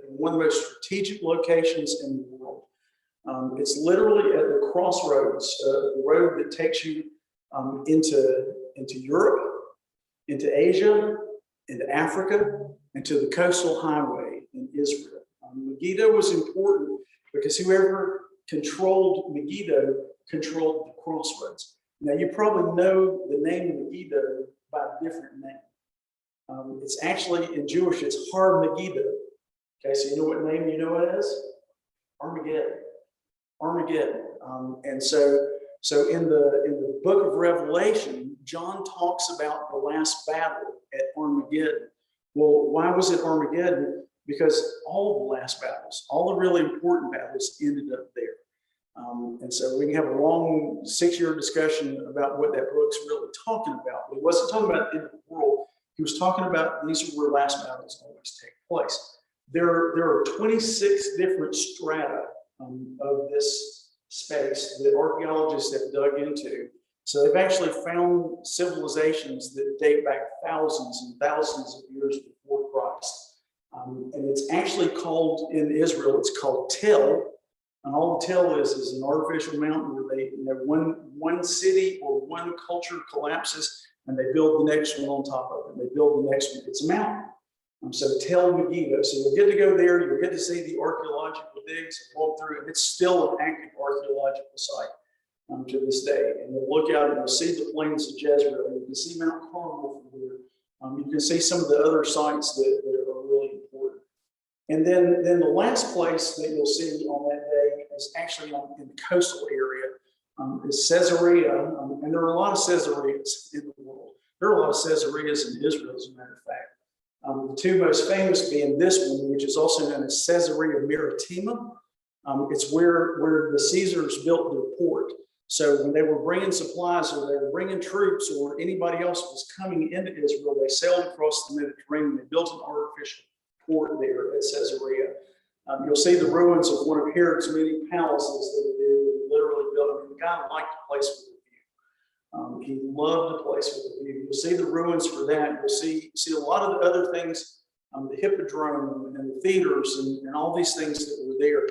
in one of the most strategic locations in the world. It's literally at the crossroads, the road that takes you into Europe, into Asia, into Africa, and to the coastal highway in Israel. Megiddo was important because whoever controlled Megiddo controlled the crossroads. Now, you probably know the name of Megiddo by a different name. It's actually, in Jewish, it's Har Megiddo. Okay, so you know what name you know it as? Armageddon. Armageddon. And so in the book of Revelation, John talks about the last battle at Armageddon. Well, why was it Armageddon? Because all the last battles, all the really important battles ended up there. And so we can have a long 6-year discussion about what that book's really talking about. He wasn't talking about the end of the world. He was talking about these are where last battles always take place. There are 26 different strata of this space that archaeologists have dug into. So they've actually found civilizations that date back thousands and thousands of years before Christ. And it's actually called, in Israel, it's called Tel. And all the Tel is an artificial mountain where one city or one culture collapses and they build the next one on top of it. They build the next one. It's a mountain. So Tel Megiddo. So you'll get to go there. You'll get to see the archaeological digs and walk through it. And it's still an active archaeological site to this day. And you'll look out and you'll see the plains of Jezreel. You can see Mount Carmel from there. You can see some of the other sites that are really important. And then the last place that you'll see on that day is actually in the coastal area. Is Caesarea. And there are a lot of Caesareas in the world. There are a lot of Caesareas in Israel, as a matter of fact. The two most famous being this one, which is also known as Caesarea Maritima. It's where the Caesars built their port. So when they were bringing supplies or they were bringing troops or anybody else was coming into Israel, they sailed across the Mediterranean. They built an artificial port there at Caesarea. You'll see the ruins of one of Herod's many palaces that they literally built. I mean, the guy liked a place with a view. He loved a place with a view. You'll see the ruins for that. You'll see a lot of the other things, the hippodrome and the theaters and all these things that were there.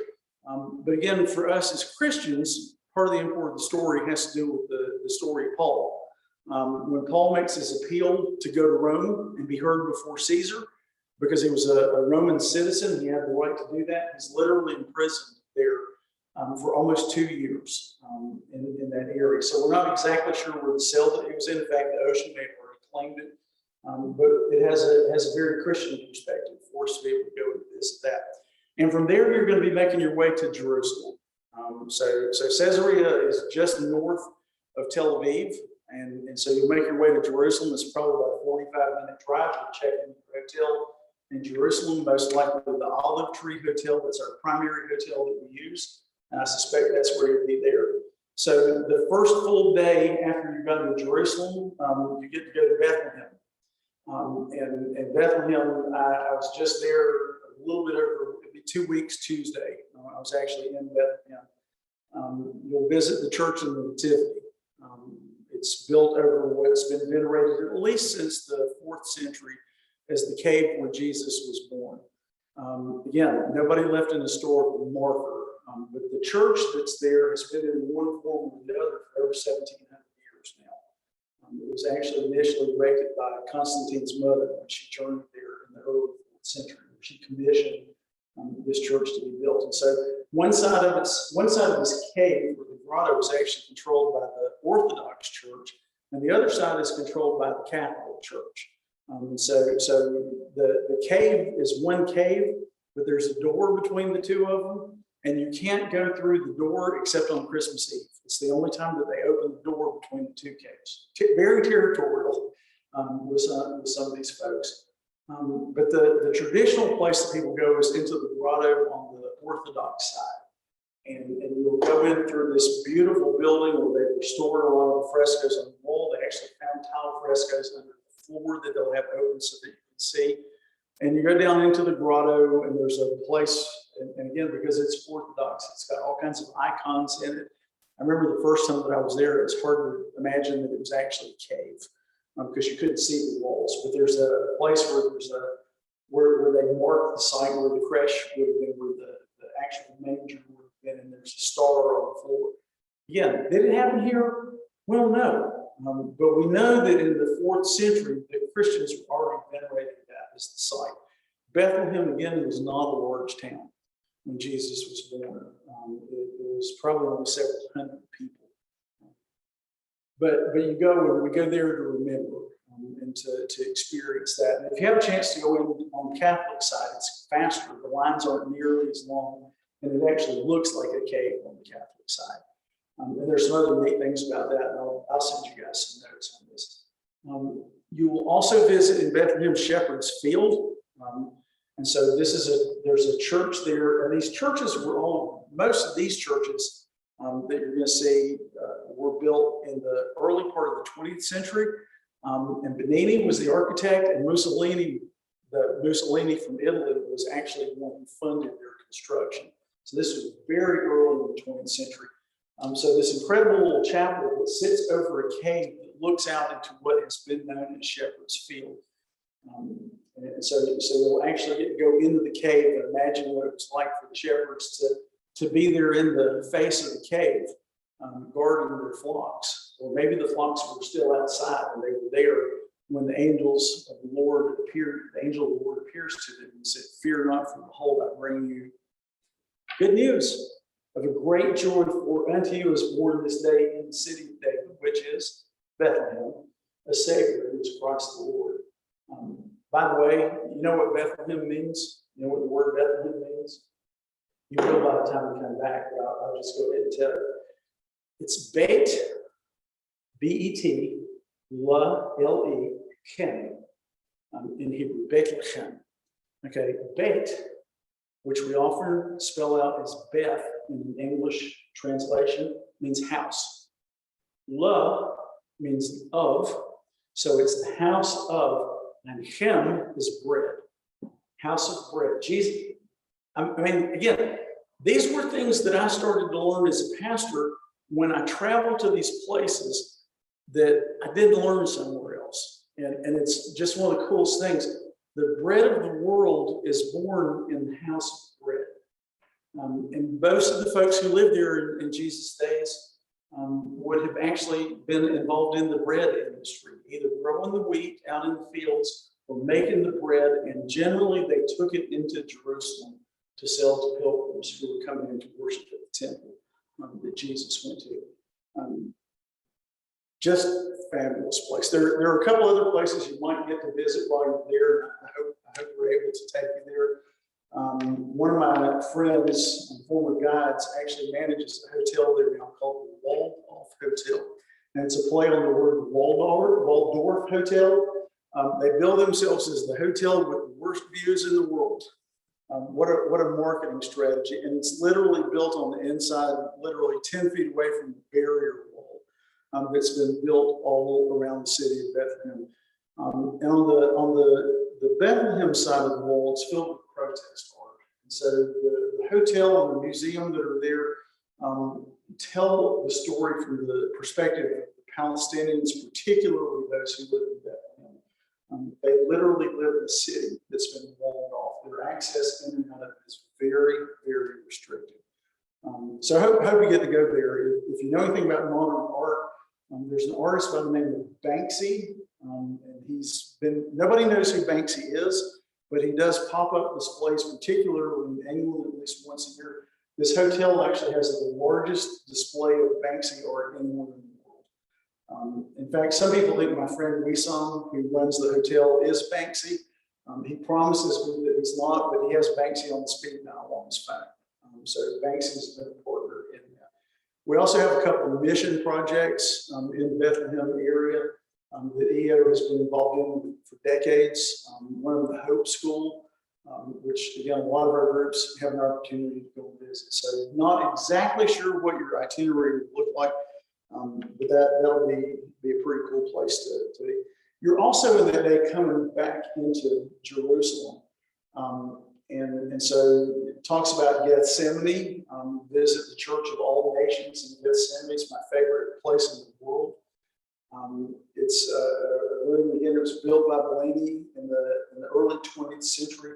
But again, for us as Christians, part of the important story has to do with the story of Paul. When Paul makes his appeal to go to Rome and be heard before Caesar, because he was a Roman citizen, he had the right to do that. He's literally imprisoned there for almost 2 years in that area. So we're not exactly sure where the cell that he was in. In fact, the ocean may have already claimed it. But it has a very Christian perspective for us to be able to go with this, that. And from there, you're going to be making your way to Jerusalem. So Caesarea is just north of Tel Aviv. And so you'll make your way to Jerusalem. It's probably about a 45-minute drive. You'll check in the hotel in Jerusalem, most likely the Olive Tree Hotel. That's our primary hotel that we use. And I suspect that's where you'll be there. So the first full day after you've gotten to Jerusalem, you get to go to Bethlehem. And Bethlehem, I was just there a little bit over, it'd be 2 weeks Tuesday. I was actually in Bethlehem. You'll visit the Church of the Nativity. It's built over what's been venerated at least since the 4th century as the cave where Jesus was born. Again, nobody left an historical marker, but the church that's there has been in one form or the other for over 1,700 years now. It was actually initially erected by Constantine's mother when she journeyed there in the early 4th century. She commissioned this church to be built. And so one side of this cave, where the grotto, is actually controlled by the Orthodox Church, and the other side is controlled by the Catholic Church. So the cave is one cave, but there's a door between the two of them, and you can't go through the door except on Christmas Eve. It's the only time that they open the door between the two caves. Very territorial with some of these folks. But the traditional place that people go is into the grotto on the Orthodox side. And you'll go in through this beautiful building where they've restored a lot of the frescoes on the wall. They actually found tile frescoes under the floor that they'll have open so that you can see. And you go down into the grotto, and there's a place, and again, because it's Orthodox, it's got all kinds of icons in it. I remember the first time that I was there, it's hard to imagine that it was actually a cave because you couldn't see the walls. But there's a place where they marked the site where the creche would have been, where the actual manger would have been, and there's a star on the floor. Again, did it happen here? Well, no. But we know that in the 4th century, the Christians were already venerating that as the site. Bethlehem, again, was not a large town when Jesus was born. It was probably only several hundred people. But you go, and we go there to remember and to experience that. And if you have a chance to go in on the Catholic side, it's faster. The lines aren't nearly as long, and it actually looks like a cave on the Catholic side. And there's some other neat things about that, and I'll send you guys some notes on this. You will also visit in Bethlehem Shepherd's Field. And so there's a church there, and these churches most of these churches that you're going to see were built in the early part of the 20th century. And Bernini was the architect, and Mussolini from Italy was actually the one who funded their construction. So this was very early in the 20th century. So this incredible little chapel that sits over a cave that looks out into what has been known as Shepherd's Field. And so we'll actually get to go into the cave and imagine what it was like for the shepherds to be there in the face of the cave, guarding their flocks. Or maybe the flocks were still outside and they were there when the angels of the Lord appeared. The angel of the Lord appears to them and said, "Fear not, for behold, I bring you good news of a great joy, for unto you is born this day in the city of David," which is Bethlehem, "a Savior, who is Christ the Lord." By the way, you know what Bethlehem means? You know what the word Bethlehem means? You will by the time we come back, but I'll just go ahead and tell you. It's Bet, B-E-T, La, L-E, Chem, in Hebrew, Bethlehem. Okay, Bet, which we often spell out as Beth in an English translation, means house. La means of, so it's the house of, and Chem is bread, house of bread. Jesus, I mean, again, these were things that I started to learn as a pastor when I traveled to these places that I didn't learn somewhere else. And it's just one of the coolest things. The bread of the world is born in the house of bread. And most of the folks who lived there in Jesus' days would have actually been involved in the bread industry, either growing the wheat out in the fields or making the bread. And generally they took it into Jerusalem to sell to pilgrims who were coming in to worship at the temple that Jesus went to. Just a fabulous place. There are a couple other places you might get to visit while you're there. I hope we're able to take you there. One of my friends and former guides actually manages a hotel there now called the Waldorf Hotel. And it's a play on the word Waldorf Hotel. They bill themselves as the hotel with the worst views in the world. What a marketing strategy. And it's literally built on the inside, literally 10 feet away from the barrier wall that's been built all around the city of Bethlehem. And on the Bethlehem side of the wall, it's filled with protest art. And so the hotel and the museum that are there tell the story from the perspective of the Palestinians, particularly those who live in Bethlehem. They literally live in a city that's been walled off. Their access in and out of it is very, very restricted. So I hope you get to go there. If you know anything about modern art, There's an artist by the name of Banksy, and nobody knows who Banksy is, but he does pop-up displays, particularly in England at least once a year. This hotel actually has the largest display of Banksy art anywhere in the world. In fact, some people think my friend Wissam, who runs the hotel, is Banksy. He promises me that he's not, but he has Banksy on the speed dial on his phone. So Banksy's been a partner in that. We also have a couple of mission projects in the Bethlehem area that EO has been involved in for decades. One of the Hope School, which again, a lot of our groups have an opportunity to go and visit. So not exactly sure what your itinerary would look like, but that'll be a pretty cool place to be. You're also in that day coming back into Jerusalem. And so it talks about Gethsemane, visit the Church of All Nations in Gethsemane. It's my favorite place in the world. It's a room, again, it was built by Bellini in the early 20th century.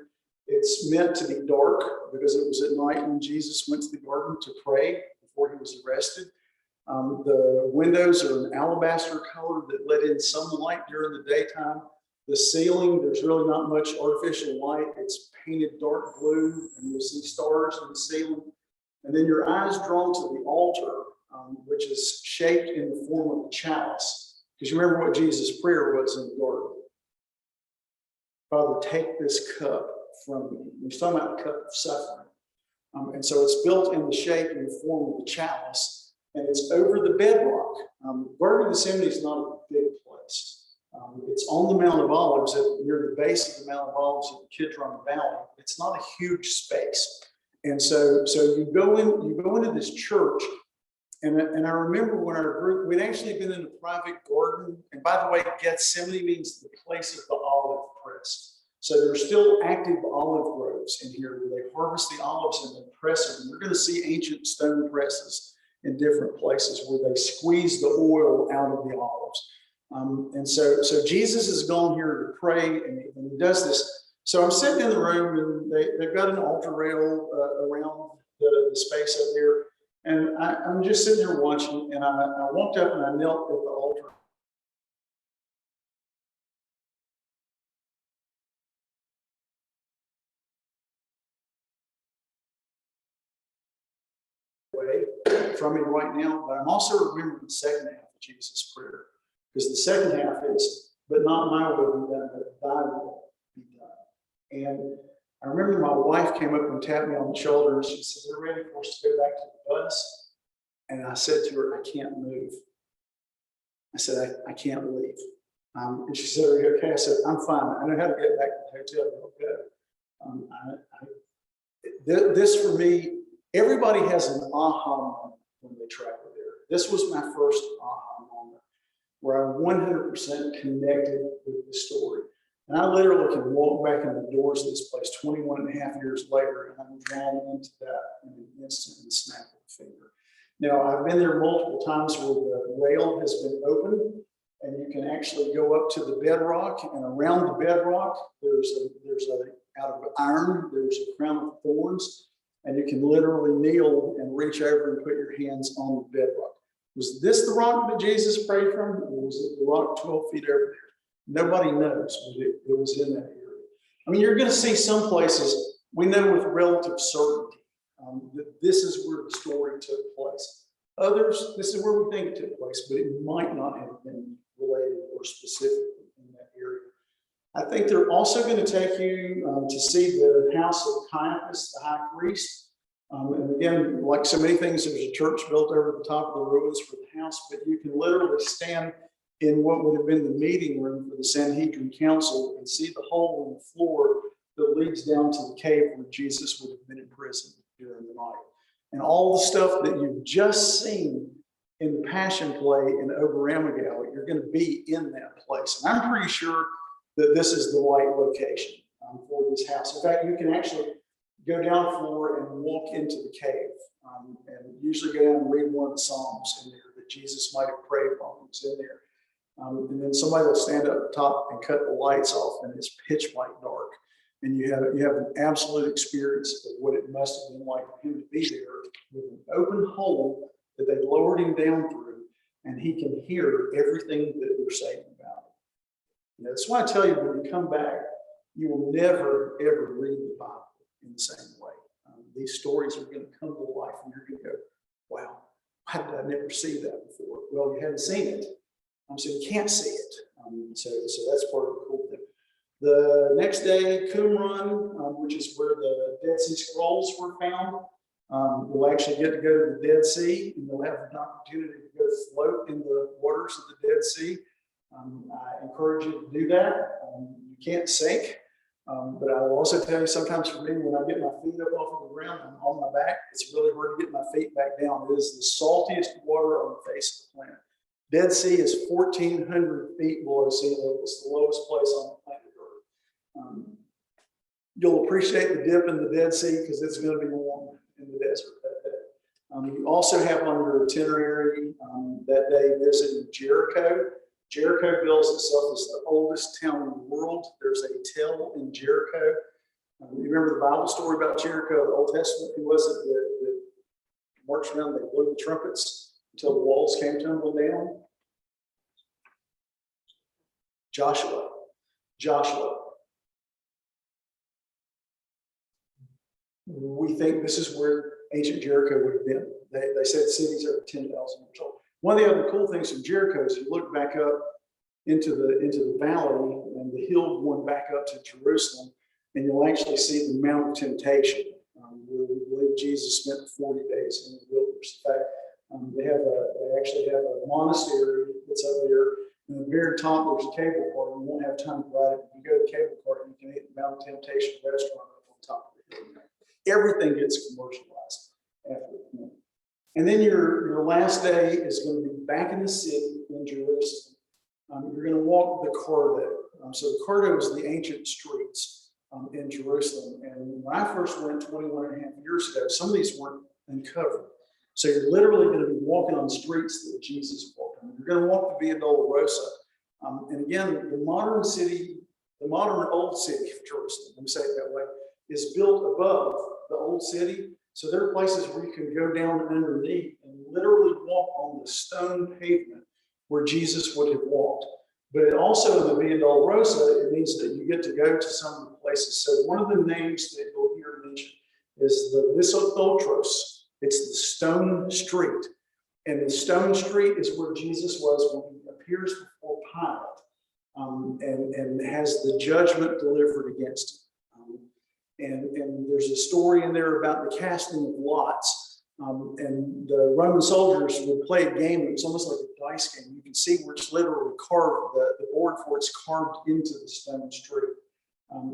It's meant to be dark because it was at night when Jesus went to the garden to pray before he was arrested. The windows are an alabaster color that let in some light during the daytime. The ceiling, there's really not much artificial light. It's painted dark blue, and you'll see stars in the ceiling. And then your eyes drawn to the altar, which is shaped in the form of a chalice. Because you remember what Jesus' prayer was in the garden. Father, take this cup from me. He's talking about the cup of suffering. And so it's built in the shape and the form of the chalice, and it's over the bedrock. Garden of Gethsemane is not a big place. It's on the Mount of Olives, near the base of the Mount of Olives in the Kidron Valley. It's not a huge space. And so you go into this church, and I remember when our group, we'd actually been in a private garden. And by the way, Gethsemane means the place of the olive press. So there's still active olive groves in here where they harvest the olives and they press them. You're going to see ancient stone presses in different places where they squeeze the oil out of the olives. And so Jesus has gone here to pray, and he does this. So I'm sitting in the room, and they've got an altar rail around the space up there. And I'm just sitting there watching, and I walked up and I knelt at the altar. Away from me right now, but I'm also remembering the second half of Jesus' prayer. Because the second half is, but not my will be done, but thy will be done. And I remember my wife came up and tapped me on the shoulder, and she said, "We're ready for us to go back to the bus." And I said to her, "I can't move." I said, I can't leave. And she said, "Are you okay?" I said, "I'm fine. I know how to get back to the hotel. I'll go." This for me, everybody has an aha moment when they travel there. This was my first aha moment, where I 100% connected with the story. And I literally can walk back in the doors of this place 21 and a half years later, and I'm drawn into that in an instant and snap of a finger. Now, I've been there multiple times where the rail has been opened, and you can actually go up to the bedrock, and around the bedrock, there's out of iron, there's a crown of thorns, and you can literally kneel and reach over and put your hands on the bedrock. Was this the rock that Jesus prayed from, or was it the rock 12 feet over there? Nobody knows, but it was in that area. I mean, you're going to see some places, we know with relative certainty that this is where the story took place. Others, this is where we think it took place, but it might not have been related or specific in that area. I think they're also going to take you to see the house of Caiaphas, the high priest. And again, like so many things, there's a church built over the top of the ruins for the house, but you can literally stand in what would have been the meeting room for the Sanhedrin Council and see the hole in the floor that leads down to the cave where Jesus would have been imprisoned during the night. And all the stuff that you've just seen in the Passion Play in Oberammagau, you're going to be in that place. And I'm pretty sure that this is the right location for this house. In fact, you can actually go down the floor and walk into the cave, and usually go down and read one of the Psalms in there that Jesus might have prayed while he was in there. And then somebody will stand up top and cut the lights off, and it's pitch black dark. And you have an absolute experience of what it must have been like for him to be there with an open hole that they lowered him down through. and he can hear everything that they're saying about it. That's why I tell you, when you come back, you will never, ever read the Bible in the same way. These stories are going to come to life, and you're going to go, wow, why did I never see that before? Well, you haven't seen it, so you can't see it. So that's part of the cool thing. The next day, Qumran, which is where the Dead Sea Scrolls were found, we'll actually get to go to the Dead Sea, and you'll have an opportunity to go float in the waters of the Dead Sea. I encourage you to do that. You can't sink, but I will also tell you, sometimes for me, when I get my feet up off of the ground, I'm on my back, it's really hard to get my feet back down. It is the saltiest water on the face of the planet. Dead Sea is 1,400 feet below sea level. It's the lowest place on the planet Earth. You'll appreciate the dip in the Dead Sea because it's going to be warm in the desert that day. You also have on your itinerary that day visiting Jericho. Jericho bills itself as the oldest town in the world. There's a tell in Jericho. You remember the Bible story about Jericho, the Old Testament? Who was it that marched around? They blew the trumpets until the walls came tumbling down. Joshua. We think this is where ancient Jericho would have been. They said cities over 10,000 years old. One of the other cool things from Jericho is you look back up into the valley and the hill going back up to Jerusalem, and you'll actually see the Mount of Temptation, where we believe Jesus spent 40 days in the wilderness. In fact, they actually have a monastery that's up there. And at the very top, there's a cable car. We won't have time to ride it. If you go to the cable car, you can eat the Mount of Temptation restaurant up on top of the hill. Everything gets commercialized after the point. And then your last day is going to be back in the city in Jerusalem. You're going to walk the Corridor. So the Corridor is the ancient streets in Jerusalem. And when I first went 21 and a half years ago, some of these weren't uncovered. So you're literally going to be walking on streets that Jesus walked on. You're going to walk the Via Dolorosa. And again, the modern old city of Jerusalem, let me say it that way, is built above the old city. So there are places where you can go down underneath and literally walk on the stone pavement where Jesus would have walked. But it also, in the Via Dolorosa, it means that you get to go to some of the places. So one of the names that you'll hear mentioned is the Lysototros. It's the stone street. And the stone street is where Jesus was when he appears before Pilate and has the judgment delivered against him. And there's a story in there about the casting of lots. And the Roman soldiers would play a game. It was almost like a dice game. You can see where it's literally carved, the board for it's carved into the stone street.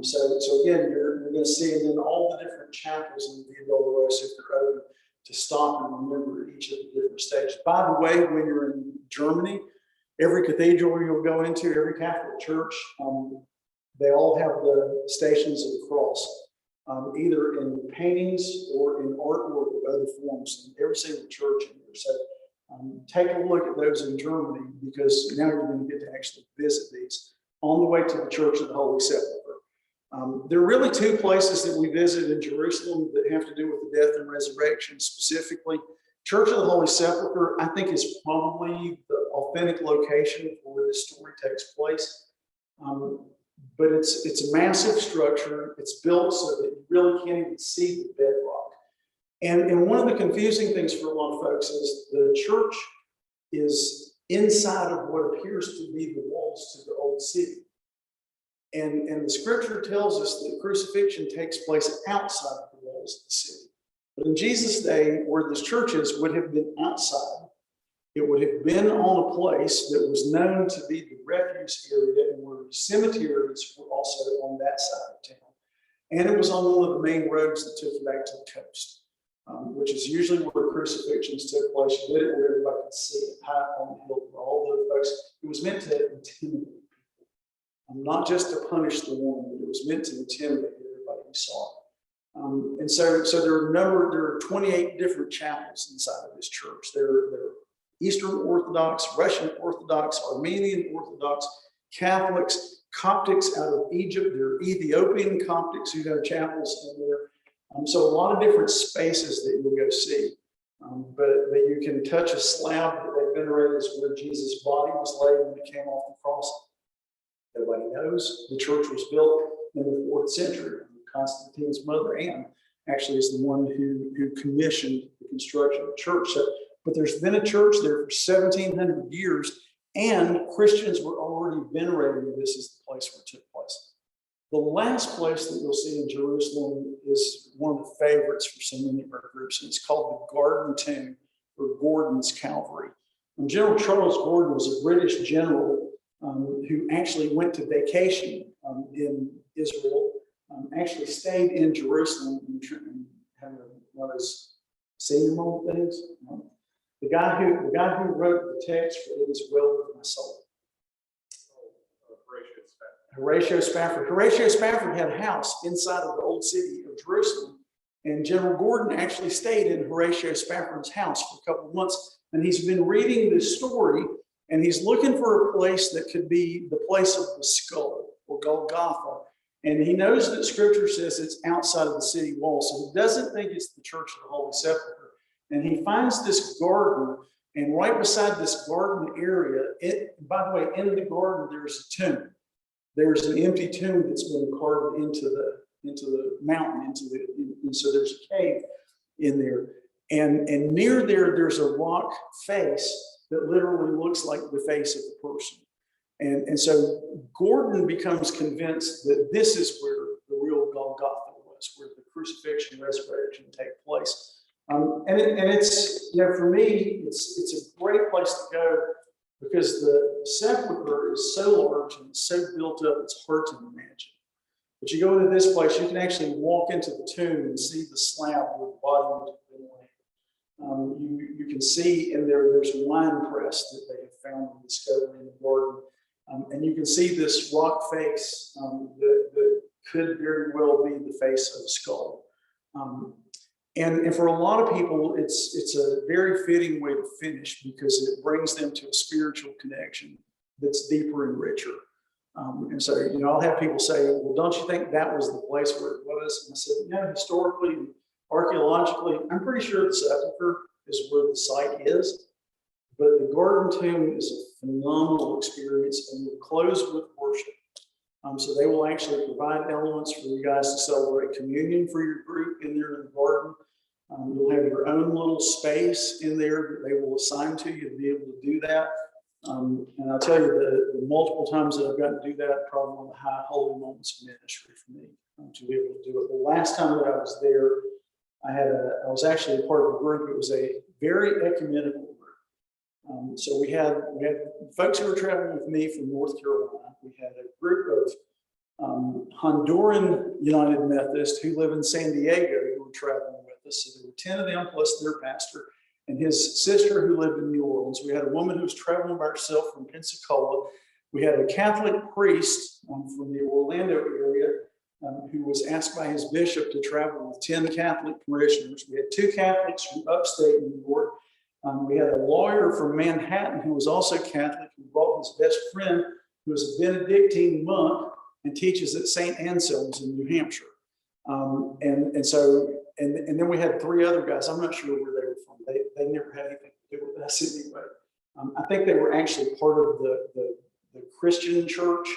So again, you're going to see, and then all the different chapels in the Via Dolorosa, if they're open, to stop and remember each of the different stages. By the way, when you're in Germany, every cathedral you'll go into, every Catholic church, they all have the stations of the cross. Either in paintings or in artwork of other forms in every single church in there. So take a look at those in Germany, because now you're going to get to actually visit these on the way to the Church of the Holy Sepulchre. There are really two places that we visit in Jerusalem that have to do with the death and resurrection specifically. Church of the Holy Sepulchre, I think, is probably the authentic location for where this story takes place. But it's a massive structure. It's built so that you really can't even see the bedrock. And one of the confusing things for a lot of folks is the church is inside of what appears to be the walls to the old city. And the scripture tells us that crucifixion takes place outside of the walls of the city. But in Jesus' day, where this church is, would have been outside. It would have been on a place that was known to be the refuse area, and where cemeteries were also on that side of town. And it was on one of the main roads that took you back to the coast, which is usually where crucifixions took place. You did it where everybody could see it, high on the hill, where all the folks. It was meant to intimidate people, not just to punish the woman, but it was meant to intimidate everybody who saw it. And so there are 28 different chapels inside of this church. There are Eastern Orthodox, Russian Orthodox, Armenian Orthodox, Catholics, Coptics out of Egypt. There are Ethiopian Coptics who have chapels in there. So a lot of different spaces that you'll go see. But you can touch a slab that they venerate as where Jesus' body was laid when he came off the cross. Nobody knows. The church was built in the 4th century. Constantine's mother, Anne, actually is the one who commissioned the construction of the church. So, but there's been a church there for 1,700 years, and Christians were already venerating this as the place where it took place. The last place that you'll see in Jerusalem is one of the favorites for so many of our groups, and it's called the Garden Tomb, or Gordon's Calvary. And General Charles Gordon was a British general who actually went to vacation in Israel, actually stayed in Jerusalem and had one of those senior moment things. The guy who wrote the text for "It Is Well With My Soul." Horatio Spafford. Horatio Spafford had a house inside of the old city of Jerusalem, and General Gordon actually stayed in Horatio Spafford's house for a couple of months. And he's been reading this story, and he's looking for a place that could be the place of the skull, or Golgotha. And he knows that Scripture says it's outside of the city wall, so he doesn't think it's the Church of the Holy Sepulchre. And he finds this garden, and right beside this garden area, by the way, in the garden there's a tomb. There's an empty tomb that's been carved into the mountain, and so there's a cave in there. And near there's a rock face that literally looks like the face of a person. And so Gordon becomes convinced that this is where the real Golgotha was, where the crucifixion, resurrection take place. And it's, for me, it's a great place to go because the sepulcher is so large and it's so built up, it's hard to imagine. But you go into this place, you can actually walk into the tomb and see the slab where the body would have been laid. You can see in there's a wine press that they have found and discovered in the garden. And you can see this rock face that could very well be the face of a skull. And for a lot of people, it's a very fitting way to finish because it brings them to a spiritual connection that's deeper and richer. And so, I'll have people say, well, don't you think that was the place where it was? And I said, historically, archaeologically, I'm pretty sure the sepulcher is where the site is. But the Garden Tomb is a phenomenal experience, and we're closed with worship. So they will actually provide elements for you guys to celebrate communion for your group in there in the garden. You'll have your own little space in there that they will assign to you to be able to do that. And I'll tell you, the multiple times that I've gotten to do that, probably one of the high holy moments of ministry for me to be able to do it. The last time that I was there, I was actually a part of a group. It was a very ecumenical group. So we had folks who were traveling with me from North Carolina. We had a group of Honduran United Methodists who live in San Diego who were traveling with us. So there were 10 of them plus their pastor and his sister who lived in New Orleans. We had a woman who was traveling by herself from Pensacola. We had a Catholic priest from the Orlando area who was asked by his bishop to travel with 10 Catholic parishioners. We had 2 Catholics from upstate New York. We had a lawyer from Manhattan who was also Catholic, who brought his best friend, who was a Benedictine monk and teaches at St. Anselm's in New Hampshire. And then we had 3 other guys. I'm not sure where they were from. They never had anything to do with us anyway. I think they were actually part of the Christian church,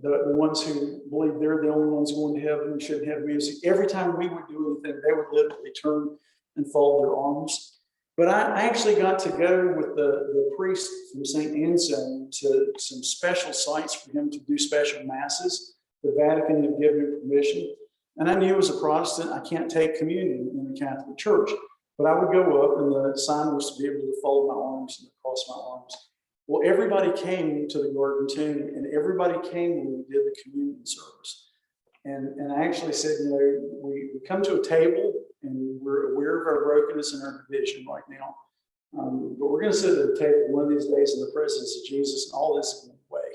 the ones who believe they're the only ones going to heaven and shouldn't have music. Every time we would do anything, they would literally turn and fold their arms. But I actually got to go with the priest from St. Anselm to some special sites for him to do special masses. The Vatican had given him permission. And I knew as a Protestant, I can't take communion in the Catholic Church. But I would go up, and the sign was to be able to fold my arms and cross my arms. Well, everybody came to the Garden Tomb, and everybody came when we did the communion service. And I actually said, we come to a table, and we're aware of our brokenness and our division right now. But we're going to sit at a table one of these days in the presence of Jesus, and all this is going away.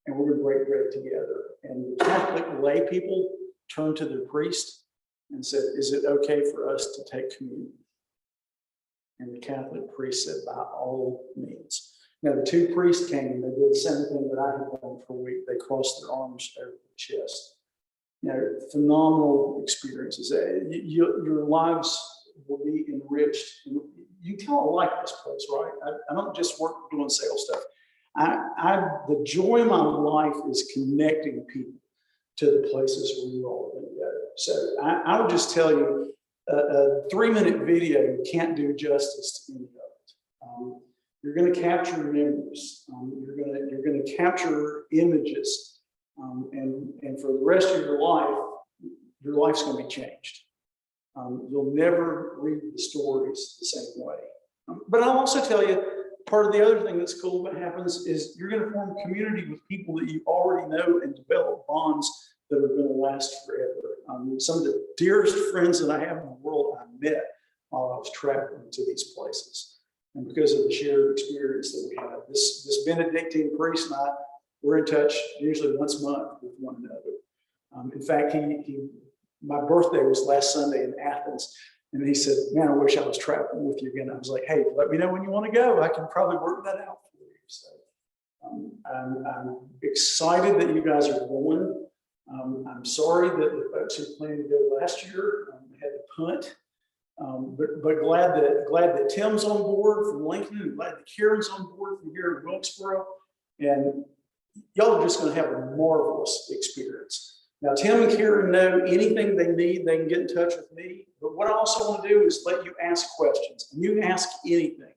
And we're going to break bread together. And the Catholic lay people turned to their priest and said, is it okay for us to take communion? And the Catholic priest said, by all means. Now, the 2 priests came and they did the same thing that I had done for a week. They crossed their arms over the chest. Phenomenal experiences. Your lives will be enriched. You can tell I like this place, right? I don't just work doing sales stuff. The joy of my life is connecting people to the places where we all going to go. So I would just tell you, a 3-minute video can't do justice to any of it. You're going to capture memories. You're going to capture images, and for the rest of your life's going to be changed. You'll never read the stories the same way. But I'll also tell you, part of the other thing that's cool that happens is you're going to form community with people that you already know and develop bonds that are going to last forever. Some of the dearest friends that I have in the world I met while I was traveling to these places. And because of the shared experience that we had, this Benedictine priest and I, we're in touch usually once a month with one another. In fact, my birthday was last Sunday in Athens, and he said, "Man, I wish I was traveling with you again." I was like, "Hey, let me know when you want to go. I can probably work that out for you." So I'm excited that you guys are going. I'm sorry that the folks who planned to go last year had to punt, but glad that Tim's on board from Lincoln, and glad that Kieran's on board from here in Wilkesboro, and y'all are just going to have a marvelous experience. Now, Tim and Kieran know anything they need, they can get in touch with me. But what I also want to do is let you ask questions. And you can ask anything.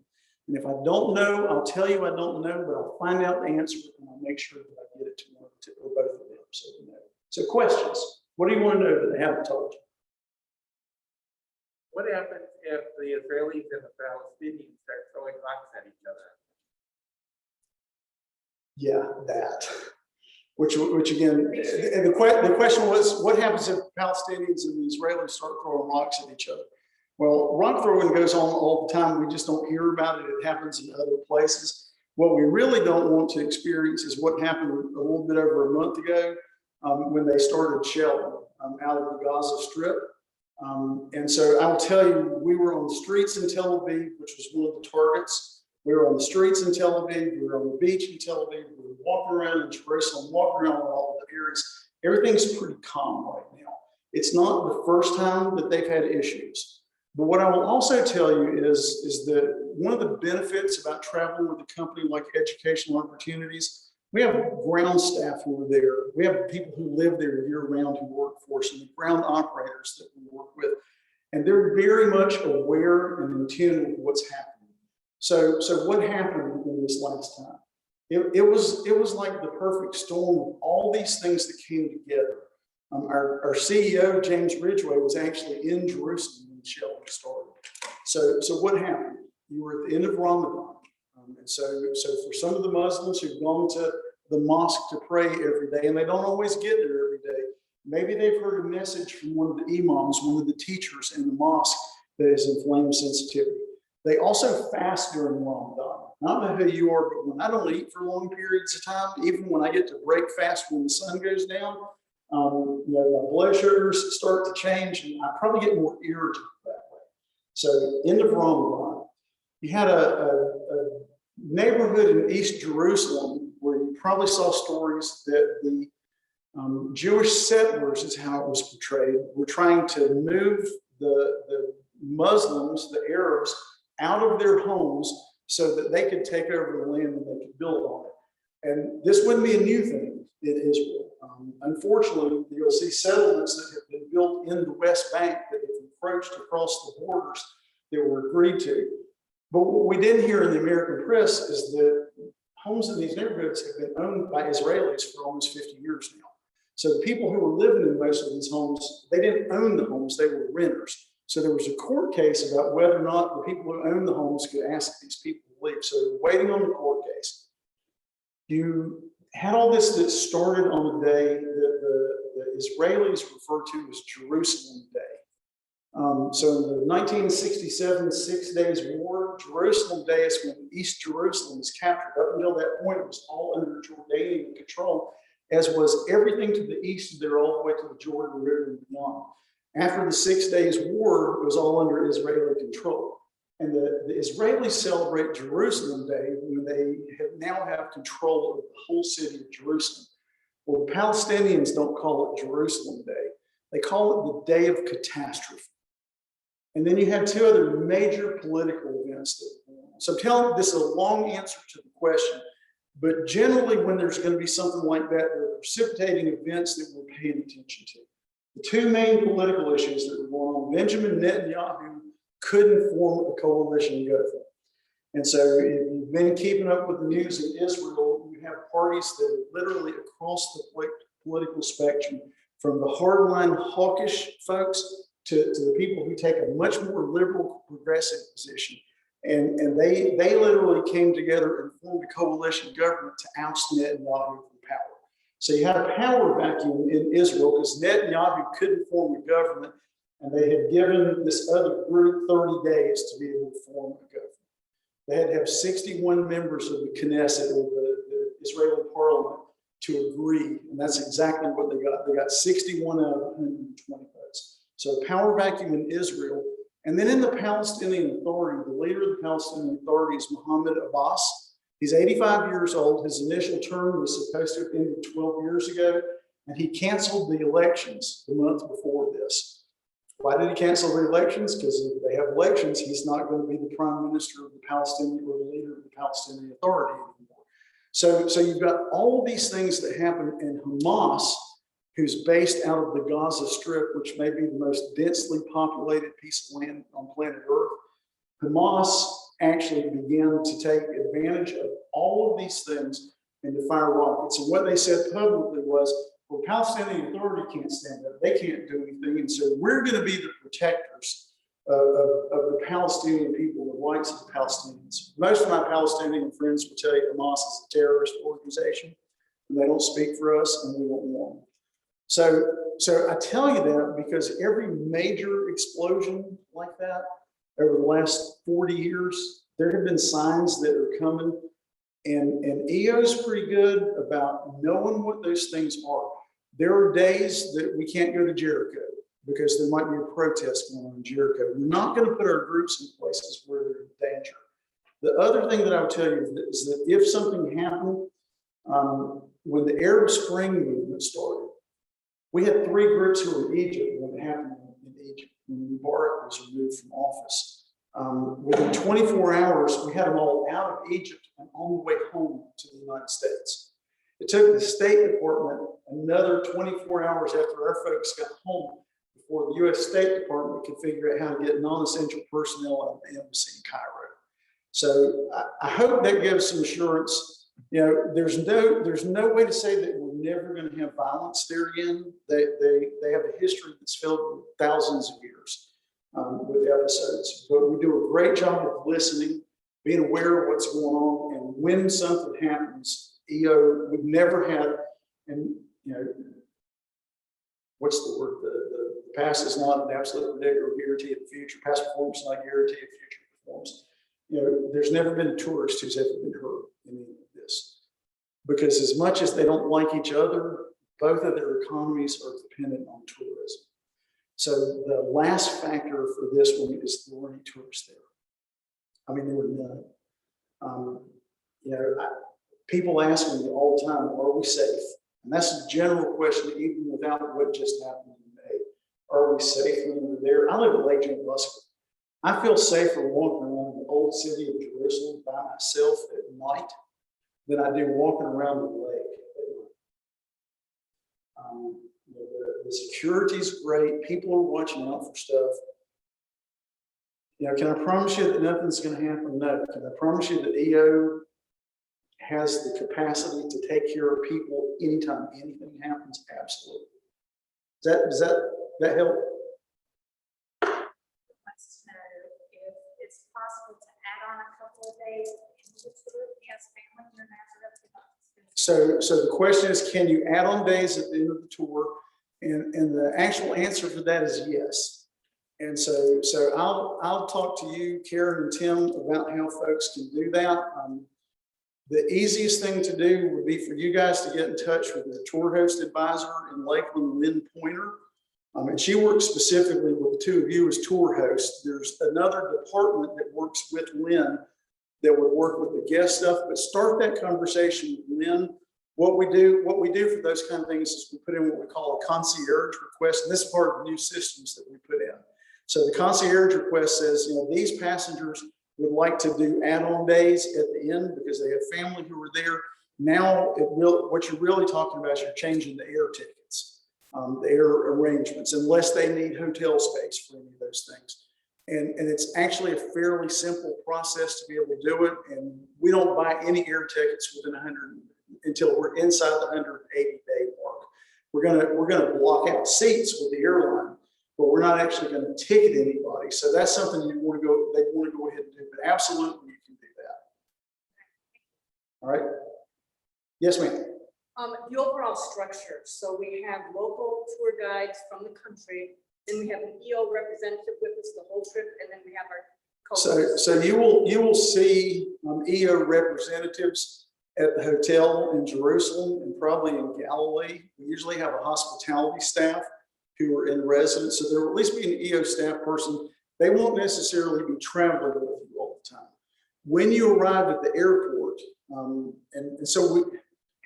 And if I don't know, I'll tell you I don't know, but I'll find out the answer and I'll make sure that I get it to one or both of them so you know. So questions. What do you want to know that they haven't told you? What happens if the Israelis and the Palestinians start throwing rocks at each other? Yeah, that. Which again, the question was, what happens if Palestinians and the Israelis start throwing rocks at each other? Well, rock throwing goes on all the time. We just don't hear about it. It happens in other places. What we really don't want to experience is what happened a little bit over a month ago when they started shelling out of the Gaza Strip. And so I'll tell you, we were on the streets in Tel Aviv, which was one of the targets. We were on the streets in Tel Aviv. We were on the beach in Tel Aviv. We were walking around in Jerusalem, walking around in all the areas. Everything's pretty calm right now. It's not the first time that they've had issues. But what I will also tell you is that one of the benefits about traveling with a company like Educational Opportunities, we have ground staff who are there. We have people who live there year-round who work for us, and the ground operators that we work with. And they're very much aware and in tune with what's happening. So what happened in this last time? It was like the perfect storm of all these things that came together. Our CEO, James Ridgway, was actually in Jerusalem when the shelling started. So what happened? You were at the end of Ramadan. And so for some of the Muslims who've gone to the mosque to pray every day, and they don't always get there every day, maybe they've heard a message from one of the imams, one of the teachers in the mosque that is in flame sensitivity. They also fast during Ramadan. I don't know who you are, but when I don't eat for long periods of time, even when I get to break fast when the sun goes down, my blood sugars start to change, and I probably get more irritable that way. So, end of Ramadan, you had a neighborhood in East Jerusalem where you probably saw stories that the Jewish settlers, is how it was portrayed, were trying to move the Muslims, the Arabs, out of their homes so that they could take over the land and they could build on it. And this wouldn't be a new thing in Israel. Unfortunately, you'll see settlements that have been built in the West Bank that have encroached across the borders that were agreed to. But what we did hear in the American press is that homes in these neighborhoods have been owned by Israelis for almost 50 years now. So the people who were living in most of these homes, they didn't own the homes, they were renters. So there was a court case about whether or not the people who owned the homes could ask these people to leave. So they were waiting on the court case. You had all this that started on the day that the Israelis refer to as Jerusalem Day. So in the 1967 6 Days War, Jerusalem Day is when East Jerusalem is captured. Up until that point, it was all under Jordanian control, as was everything to the east of there, all the way to the Jordan River and beyond. After the 6 Days War, it was all under Israeli control. And the Israelis celebrate Jerusalem Day when they now have control of the whole city of Jerusalem. Well, the Palestinians don't call it Jerusalem Day. They call it the Day of Catastrophe. And then you had two other major political events that were going on. So this is a long answer to the question, but generally when there's going to be something like that, there are precipitating events that we're paying attention to. The two main political issues that were going on, Benjamin Netanyahu couldn't form a coalition government. And so if you've been keeping up with the news in Israel, you have parties that are literally across the political spectrum, from the hardline hawkish folks to the people who take a much more liberal, progressive position. And they literally came together and formed a coalition government to oust Netanyahu from power. So you had a power vacuum in Israel because Netanyahu couldn't form a government, and they had given this other group 30 days to be able to form a government. They had to have 61 members of the Knesset, or the Israeli parliament, to agree, and that's exactly what they got. They got 61 out of 120 votes. So a power vacuum in Israel. And then in the Palestinian Authority, the leader of the Palestinian Authority is Mahmoud Abbas. He's 85 years old. His initial term was supposed to have ended 12 years ago, and he canceled the elections the month before this. Why did he cancel the elections? Because if they have elections, he's not going to be the prime minister of the Palestinian, or the leader of the Palestinian Authority anymore. So you've got all of these things that happen, and Hamas, who's based out of the Gaza Strip, which may be the most densely populated piece of land on planet Earth, Hamas actually began to take advantage of all of these things and to fire rockets. And what they said publicly was, well, Palestinian Authority can't stand up. They can't do anything. And so we're going to be the protectors of the Palestinian people, the rights of the Palestinians. Most of my Palestinian friends will tell you Hamas is a terrorist organization, and they don't speak for us, and we don't want them. So I tell you that because every major explosion like that over the last 40 years, there have been signs that are coming, and EO's pretty good about knowing what those things are. There are days that we can't go to Jericho because there might be a protest going on in Jericho. We're not going to put our groups in places where they're in danger. The other thing that I would tell you is that if something happened, when the Arab Spring movement started, we had 3 groups who were in Egypt when it happened in Egypt, when Mubarak was removed from office. Within 24 hours, we had them all out of Egypt and on the way home to the United States. It took the State Department another 24 hours after our folks got home before the U.S. State Department could figure out how to get non-essential personnel out of the embassy in Cairo. So I hope that gives some assurance. You know, there's no way to say that we're never going to have violence there again. They have a history that's filled with thousands of years with episodes, but we do a great job of listening, being aware of what's going on, and when something happens, EO, we've never had, and you know, what's the word? The past is not an absolute predictor or guarantee of the future. Past performance is not a guarantee of future performance. You know, there's never been a tourist who's ever been hurt in any of this, because as much as they don't like each other, both of their economies are dependent on tourism. So the last factor for this one is there weren't any tourists there. I mean, there were none. You know, people ask me all the time, are we safe? And that's a general question, even without what just happened in May. Are we safe when we're there? I live in Lake John Busker. I feel safer walking around the old city of Jerusalem by myself at night than I do walking around the lake at night. The security is great. People are watching out for stuff. You know, can I promise you that nothing's going to happen? No. Can I promise you that EO has the capacity to take care of people anytime anything happens? Absolutely. Does that help? Wants to know if it's possible to add on a couple of days into the tour. He has family here in Nazareth. So the question is, can you add on days at the end of the tour? And the actual answer for that is yes. And so I'll talk to you, Karen and Tim, about how folks can do that. The easiest thing to do would be for you guys to get in touch with the tour host advisor in Lakeland, Lynn Pointer. And she works specifically with the two of you as tour hosts. There's another department that works with Lynn that would work with the guest stuff, but start that conversation with Lynn. What we do for those kind of things is we put in what we call a concierge request, and this is part of the new systems that we put in. So the concierge request says, these passengers would like to do add-on days at the end because they have family who are there. Now, what you're really talking about is you're changing the air tickets, the air arrangements, unless they need hotel space for any of those things. And it's actually a fairly simple process to be able to do it. And we don't buy any air tickets within 100 until we're inside the 180-day mark. We're gonna block out seats with the airline, but we're not actually going to ticket anybody. So that's something they want to go ahead and do. But absolutely, you can do that. All right. Yes, ma'am. The overall structure. So we have local tour guides from the country, then we have an EO representative with us the whole trip, and then we have our So you will see EO representatives at the hotel in Jerusalem and probably in Galilee. We usually have a hospitality staff who are in residence, so there will at least be an EO staff person. They won't necessarily be traveling with you all the time. When you arrive at the airport, and so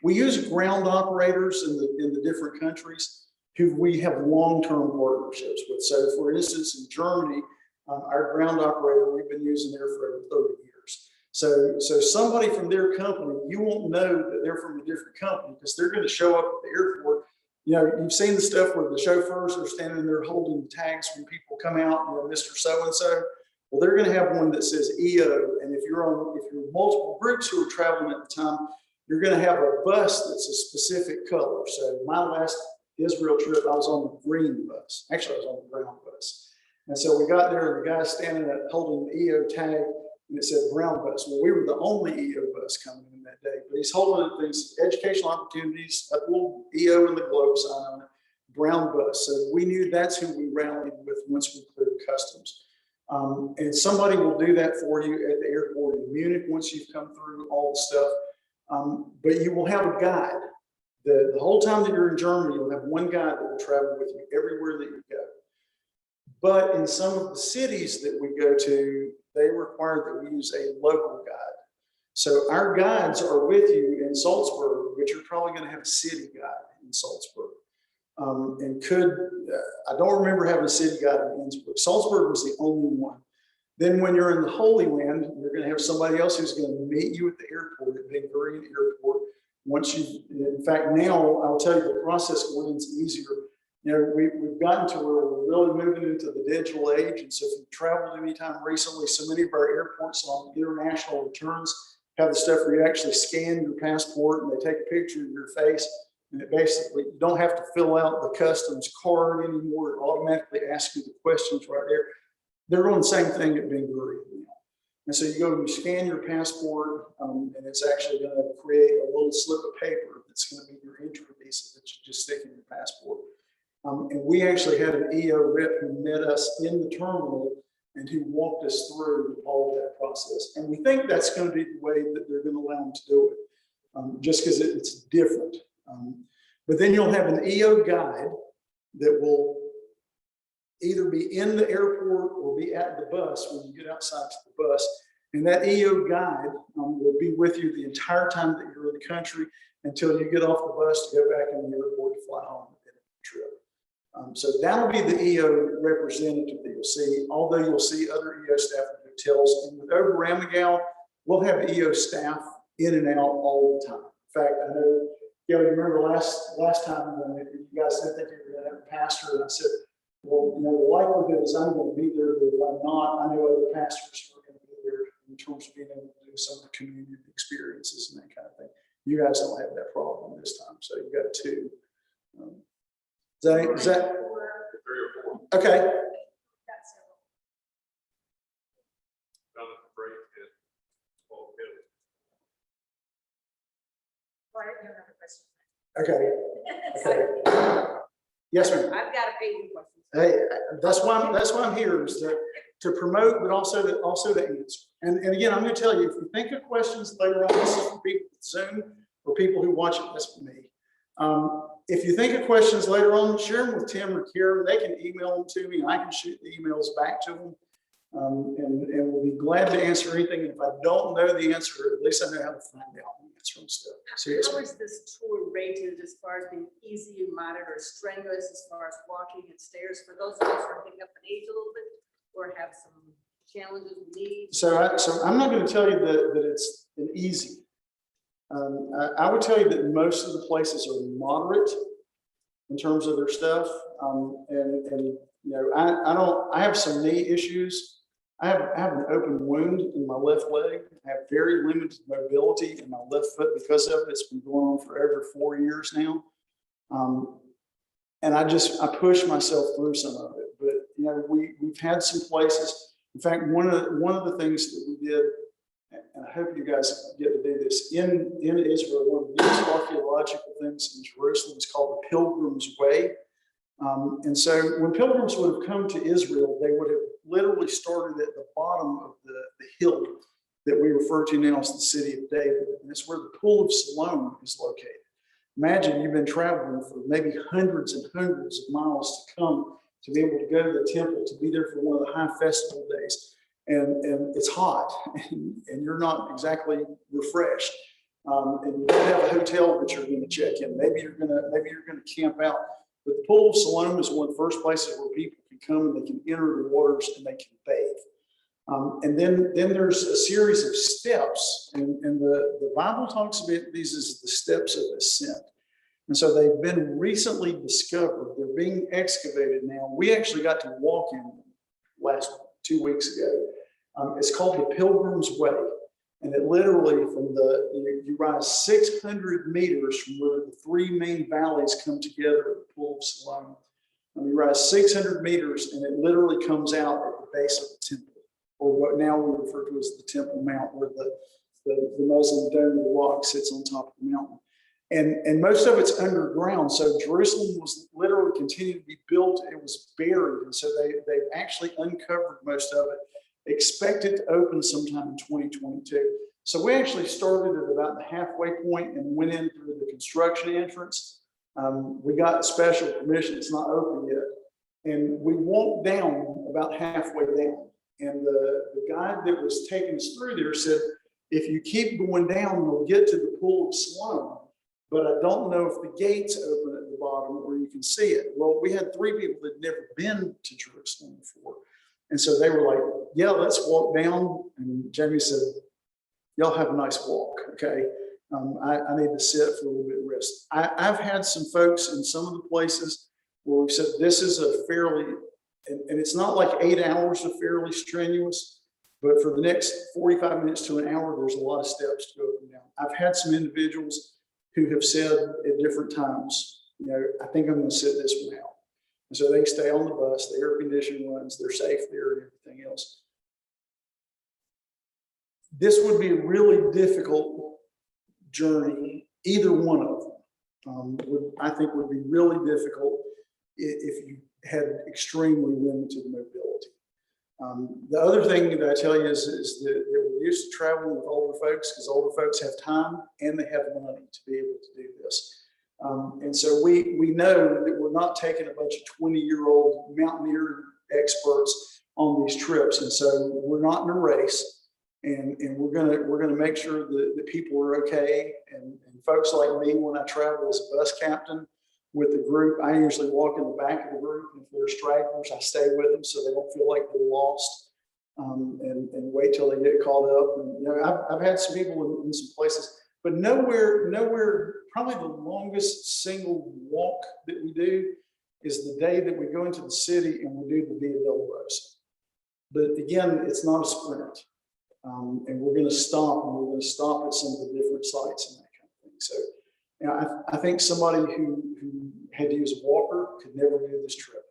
we use ground operators in the different countries who we have long-term partnerships with. So for instance, in Germany, our ground operator, we've been using there for over 30 years. So somebody from their company, you won't know that they're from a different company because they're going to show up at the airport. You've seen the stuff where the chauffeurs are standing there holding the tags when people come out, Mr. So-and-so. Well, they're going to have one that says EO. And if you're multiple groups who are traveling at the time, you're going to have a bus that's a specific color. So my last Israel trip, I was on the green bus. Actually, I was on the brown bus. And so we got there and the guy's standing there holding the EO tag and it said brown bus. Well, we were the only EO bus coming in that day, but he's holding these educational opportunities, a little EO in the globe sign on it, brown bus. So we knew that's who we rallied with once we cleared customs. And somebody will do that for you at the airport in Munich once you've come through all the stuff. But you will have a guide. The whole time that you're in Germany, you'll have one guide that will travel with you everywhere that you go. But in some of the cities that we go to, they require that we use a local guide. So our guides are with you in Salzburg, but you're probably going to have a city guide in Salzburg. I don't remember having a city guide in Innsbruck. Salzburg was the only one. Then when you're in the Holy Land, you're going to have somebody else who's going to meet you at the airport, at Ben Gurion Airport. In fact, now I'll tell you the process going is easier. We've gotten to where we're really moving into the digital age. And so if you've traveled anytime recently, so many of our airports on international returns have the stuff where you actually scan your passport and they take a picture of your face. And it basically, you don't have to fill out the customs card anymore. It automatically asks you the questions right there. They're doing the same thing at Ben Gurion now. And so you go and you scan your passport, and it's actually going to create a little slip of paper that's going to be your entry visa that you just stick in your passport. And we actually had an EO rep who met us in the terminal and who walked us through all of that process. And we think that's going to be the way that they're going to allow them to do it, just because it's different. But then you'll have an EO guide that will either be in the airport or be at the bus when you get outside to the bus. And that EO guide will be with you the entire time that you're in the country until you get off the bus to go back in the airport to fly home at the end of the trip. So that'll be the EO representative that you'll see, although you'll see other EO staff in hotels. And with Oberammagau, we'll have EO staff in and out all the time. In fact, I know, you remember last time when you guys said that you were going to have a pastor, and I said, well, the likelihood is I'm going to be there, but if I'm not, I know other pastors who are going to be there in terms of being able to do some of the community experiences and that kind of thing. You guys don't have that problem this time, so you've got two. Is that 3 or 4. okay? That's several. Down at the break at 12 minutes. All right, you have another question. Okay. Yes, ma'am. I've got a pay question. Hey, that's why I'm here, is to promote, but also to answer. And again, I'm going to tell you, if you think of questions later on, this is for people with Zoom or people who watch it, that's for me. If you think of questions later on, share them with Tim or Karen. They can email them to me, and I can shoot the emails back to them. And we'll be glad to answer anything. And if I don't know the answer, at least I know how to find out the answer. from stuff. How Seriously. is this tour rated as far as being easy, moderate, or strenuous as far as walking and stairs for those of us who are getting up in age a little bit or have some challenges, needs? So I'm not going to tell you that it's an easy. I would tell you that most of the places are moderate in terms of their stuff. And you know, I have some knee issues. I have an open wound in my left leg. I have very limited mobility in my left foot because of it. It's been going on for over 4 years now. And I push myself through some of it. But you know, we've had some places. In fact, one of the things that we did, and I hope you guys get to do this in Israel, one of the biggest archaeological things in Jerusalem is called the Pilgrim's Way. And so when pilgrims would have come to Israel, they would have literally started at the bottom of the hill that we refer to now as the city of David. And it's where the Pool of Siloam is located. Imagine you've been traveling for maybe hundreds and hundreds of miles to come to be able to go to the temple, to be there for one of the high festival days. And it's hot and you're not exactly refreshed. And you don't have a hotel that you're going to check in. Maybe you're going to camp out. But the Pool of Siloam is one of the first places where people can come and they can enter the waters and they can bathe. And then there's a series of steps, and the Bible talks about these as the steps of ascent. And so they've been recently discovered. They're being excavated now. We actually got to walk in last 2 weeks ago. It's called the Pilgrim's Way. And it literally you rise 600 meters from where the three main valleys come together at the Pool of Siloam. And you rise 600 meters and it literally comes out at the base of the temple, or what now we refer to as the Temple Mount, where the Muslim Dome of the Rock sits on top of the mountain. And most of it's underground. So Jerusalem was literally continuing to be built. It was buried. And so they've actually uncovered most of it. Expect it to open sometime in 2022. So we actually started at about the halfway point and went in through the construction entrance. We got special permission. It's not open yet. And we walked down about halfway down. And the guide that was taking us through there said, if you keep going down, you'll get to the Pool of Siloam. But I don't know if the gates open at the bottom where you can see it. Well, we had 3 people that had never been to Jerusalem before. And so they were like, yeah, let's walk down. And Jamie said, y'all have a nice walk, okay? I need to sit for a little bit of rest. I've had some folks in some of the places where we've said, this is a fairly, and it's not like 8 hours of fairly strenuous, but for the next 45 minutes to an hour, there's a lot of steps to go up and down. I've had some individuals who have said at different times, you know, I think I'm going to sit this one out. And so they stay on the bus, the air conditioning runs, they're safe there and everything else. This would be a really difficult journey, either one of them. I think would be really difficult if you had extremely limited mobility. The other thing that I tell you is that we're used to traveling with older folks because older folks have time and they have money to be able to do this. And so we know that we're not taking a bunch of 20-year-old mountaineer experts on these trips. And so we're not in a race, and we're gonna make sure that people are okay. And folks like me, when I travel as a bus captain with the group, I usually walk in the back of the group. And if they're stragglers, I stay with them so they don't feel like they're lost, and wait till they get caught up. And you know, I've had some people in some places, but nowhere. Probably the longest single walk that we do is the day that we go into the city and we do the Via Dolorosa. But again, it's not a sprint. And we're going to stop, and we're going to stop at some of the different sites and that kind of thing. So, you know, I think somebody who had to use a walker could never do this trip.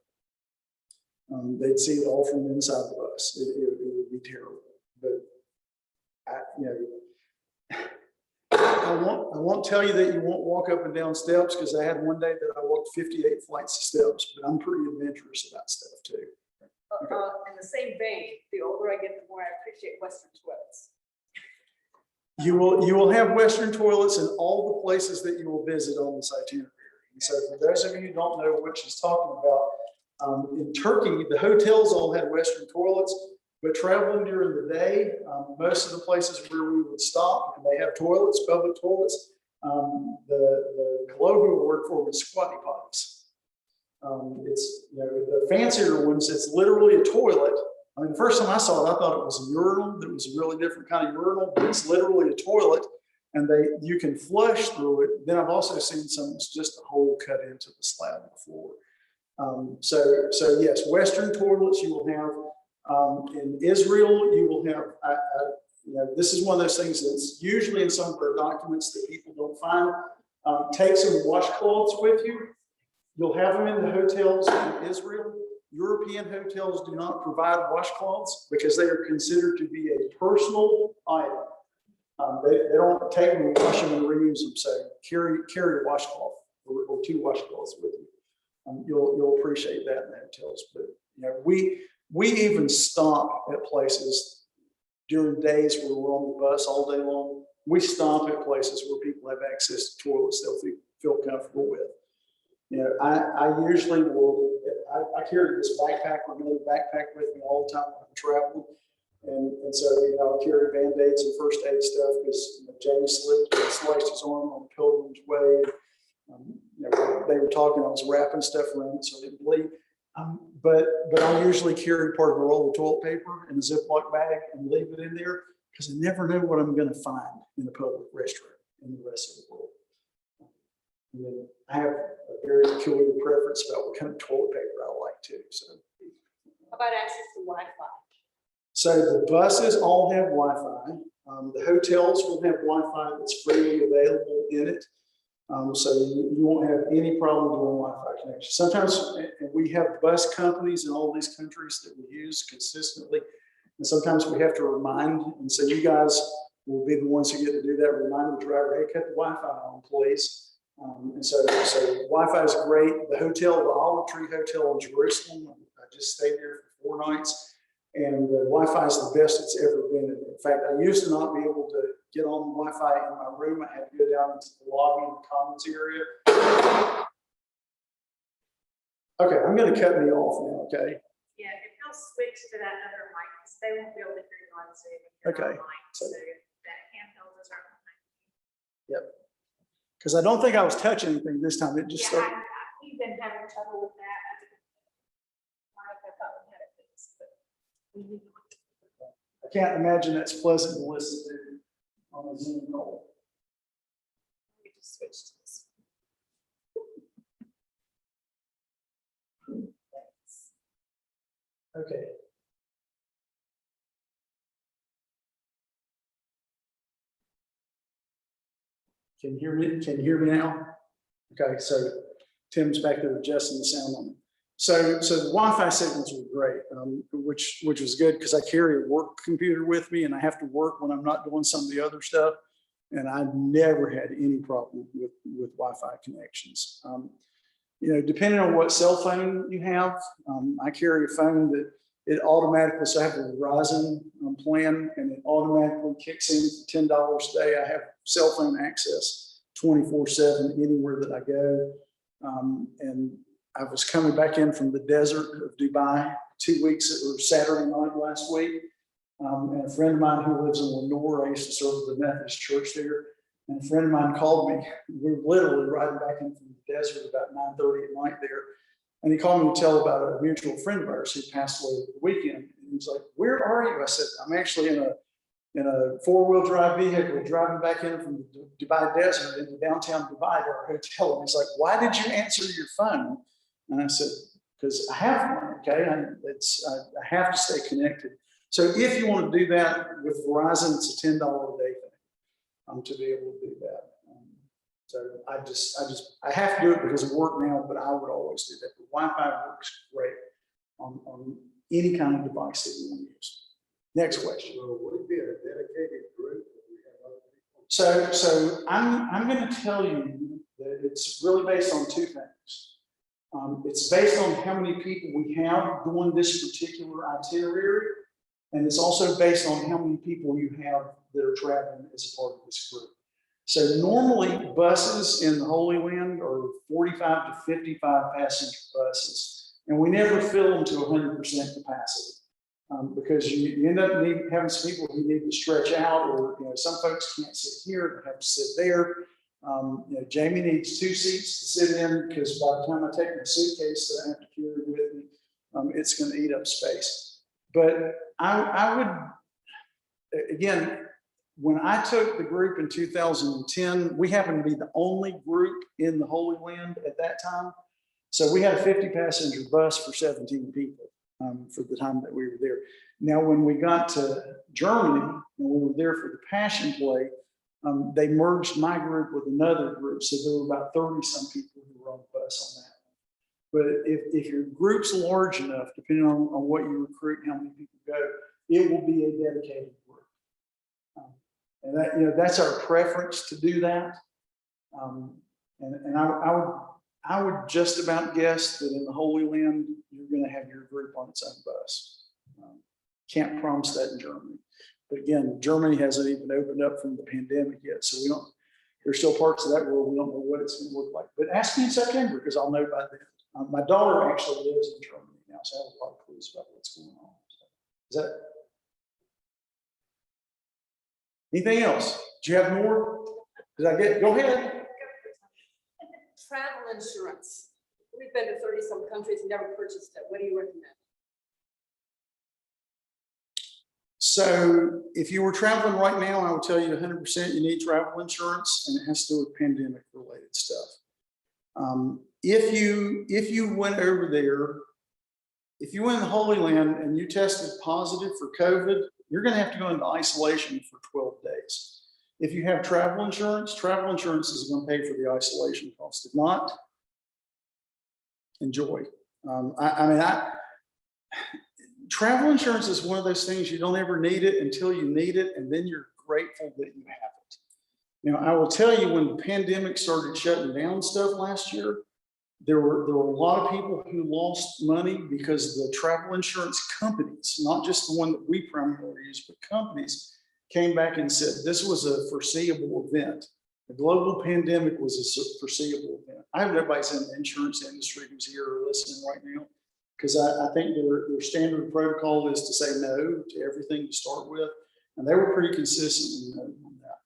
They'd see it all from inside the bus. It would be terrible. But you know, I won't tell you that you won't walk up and down steps, because I had one day that I walked 58 flights of steps, but I'm pretty adventurous about stuff too. In the same vein, the older I get, the more I appreciate Western toilets. You will have Western toilets in all the places that you will visit on this itinerary. And so for those of you who don't know what she's talking about, in Turkey, the hotels all had Western toilets, But traveling during the day, most of the places where we would stop, and they have toilets, public toilets, the colloquial word for them is squatty potties. It's, the fancier ones, it's literally a toilet. I mean, the first time I saw it, I thought it was a urinal. That was a really different kind of urinal, but it's literally a toilet, and you can flush through it. Then I've also seen some that's just a hole cut into the slab of the floor. So yes, Western toilets you will have. In Israel, you will have. This is one of those things that's usually in some of our documents that people don't find. Take some washcloths with you. You'll have them in the hotels in Israel. European hotels do not provide washcloths because they are considered to be a personal item. They don't take them and wash them and reuse them. So carry a washcloth or 2 washcloths with you. You'll appreciate that in the hotels. But we even stop at places during days where we're on the bus all day long. We stop at places where people have access to toilets they'll feel comfortable with. I usually will. I carry this backpack or another backpack with me all the time when I'm traveling, and so I'll carry Band-Aids and first aid stuff because Jamie slipped and sliced his arm on the Pilgrim's Way. They were talking. I was wrapping stuff around it so it didn't bleed. But I usually carry part of a roll of toilet paper in a Ziploc bag and leave it in there because I never know what I'm going to find in a public restroom in the rest of the world. And then I have a very peculiar preference about what kind of toilet paper I like too. So, How about access to Wi-Fi? so the buses all have Wi-Fi. The hotels will have Wi-Fi that's freely available in it. So you won't have any problem doing Wi-Fi connection. Sometimes we have bus companies in all these countries that we use consistently. And sometimes we have to remind, and so you guys will be the ones who get to do that, remind the driver, hey, cut the Wi-Fi on, please. And so Wi-Fi is great. The hotel, the Olive Tree Hotel in Jerusalem, I just stayed there for 4 nights, and the Wi-Fi is the best it's ever been. In fact, I used to not be able to get on Wi-Fi in my room. I had to go down into the lobby and the commons area. Okay, I'm going to cut me off now, okay? Yeah, if you'll switch to that other mic, because they won't be able to hear you on Zoom if you're Okay. online, so that handheld is right behind you. Yep. Because I don't think I was touching anything this time. It just started. We've been having trouble with that. I thought we had it fixed, but we need to look at it. I can't imagine that's pleasant to listen to on a Zoom call. We just switched to this. Okay. Can you hear me? Can you hear me now? Okay, so Tim's back there adjusting the sound on me. So the Wi-Fi signals were great, which was good because I carry a work computer with me and I have to work when I'm not doing some of the other stuff. And I never had any problem with Wi-Fi connections. Depending on what cell phone you have, I carry a phone that it automatically, so I have a Verizon plan and it automatically kicks in for $10 a day. I have cell phone access 24/7 anywhere that I go. And I was coming back in from the desert of Dubai 2 weeks, or Saturday night last week. And a friend of mine who lives in Lenore, I used to serve at the Methodist church there. And a friend of mine called me. We were literally riding back in from the desert about 9:30 at night there. And he called me to tell about a mutual friend of ours who passed away over the weekend. And he was like, "Where are you?" I said, "I'm actually in a 4-wheel drive vehicle driving back in from the Dubai desert into downtown Dubai to our hotel." And he's like, "Why did you answer your phone?" And I said, "Because I have one, okay? I have to stay connected." So if you want to do that with Verizon, it's a $10 a day thing to be able to do that. So I have to do it because of work now, but I would always do that. The Wi-Fi works great on any kind of device that you want to use. Next question. So would it be a dedicated group? Or we have other people? So I'm going to tell you that it's really based on 2 things. It's based on how many people we have doing this particular itinerary, and it's also based on how many people you have that are traveling as a part of this group. So normally buses in the Holy Land are 45 to 55 passenger buses, and we never fill them to 100% capacity. Because you end up having some people who need to stretch out, or some folks can't sit here, they have to sit there. Jamie needs 2 seats to sit in, because by the time I take my suitcase that I have to carry with me, it's going to eat up space. But I would, again, when I took the group in 2010, we happened to be the only group in the Holy Land at that time. So we had a 50-passenger bus for 17 people for the time that we were there. Now, when we got to Germany and we were there for the Passion Play, they merged my group with another group. So there were about 30-some people who were on the bus on that. But if your group's large enough, depending on what you recruit and how many people go, it will be a dedicated group. And that, that's our preference to do that. And I would just about guess that in the Holy Land, you're going to have your group on its own bus. Can't promise that in Germany. But again, Germany hasn't even opened up from the pandemic yet. So there's still parts of that world we don't know what it's going to look like. But ask me in September, because I'll know by then. My daughter actually lives in Germany now, so I have a lot of clues about what's going on. So, is that anything else? Do you have more? Did I get? Go ahead. Travel insurance. We've been to 30-some countries and never purchased it. What do you recommend? So if you were traveling right now, I would tell you 100% you need travel insurance, and it has to do with pandemic related stuff. If you went over there, if you went in the Holy Land and you tested positive for COVID, you're going to have to go into isolation for 12 days. If you have travel insurance is going to pay for the isolation cost. If not, enjoy. Travel insurance is one of those things you don't ever need it until you need it, and then you're grateful that you have it. Now, I will tell you, when the pandemic started shutting down stuff last year, there were a lot of people who lost money because the travel insurance companies, not just the one that we primarily use, but companies came back and said this was a foreseeable event. The global pandemic was a foreseeable event. I have nobody's in the insurance industry who's here or listening right now, because I think their standard protocol is to say no to everything to start with. And they were pretty consistent on that.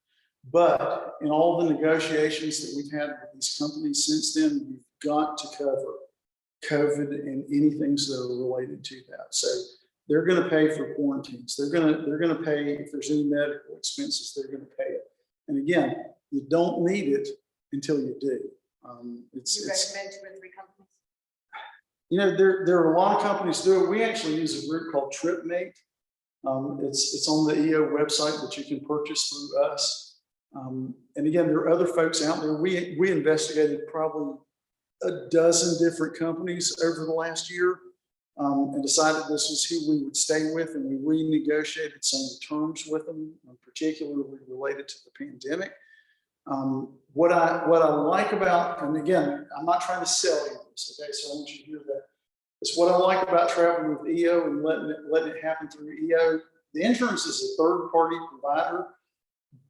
But in all the negotiations that we've had with these companies since then, we've got to cover COVID and anything that are related to that. So they're going to pay for quarantines. They're going to pay if there's any medical expenses. They're going to pay it. And again, you don't need it until you do. You recommend 2 or 3 companies? There are a lot of companies do it. We actually use a group called TripMate. It's on the EO website that you can purchase through us. And again, there are other folks out there. We investigated probably a dozen different companies over the last year, and decided this was who we would stay with, and we renegotiated some terms with them, particularly related to the pandemic. What I like about, and again, I'm not trying to sell you this, okay? So I want you to hear that. It's what I like about traveling with EO and letting it happen through EO. The insurance is a third-party provider,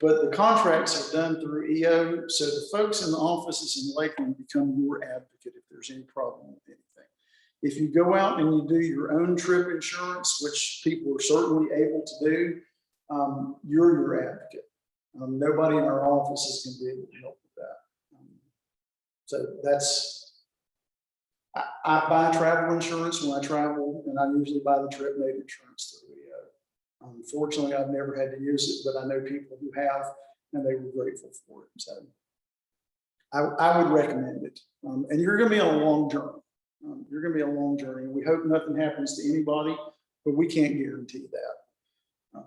but the contracts are done through EO. So the folks in the offices in Lakeland become your advocate if there's any problem with anything. If you go out and you do your own trip insurance, which people are certainly able to do, you're your advocate. Nobody in our office is going to be able to help with that. So that's, I buy travel insurance when I travel, and I usually buy the TripMate insurance through EO. Unfortunately, I've never had to use it, but I know people who have, and they were grateful for it. So I would recommend it. And you're going to be on a long journey. You're going to be on a long journey. We hope nothing happens to anybody, but we can't guarantee that.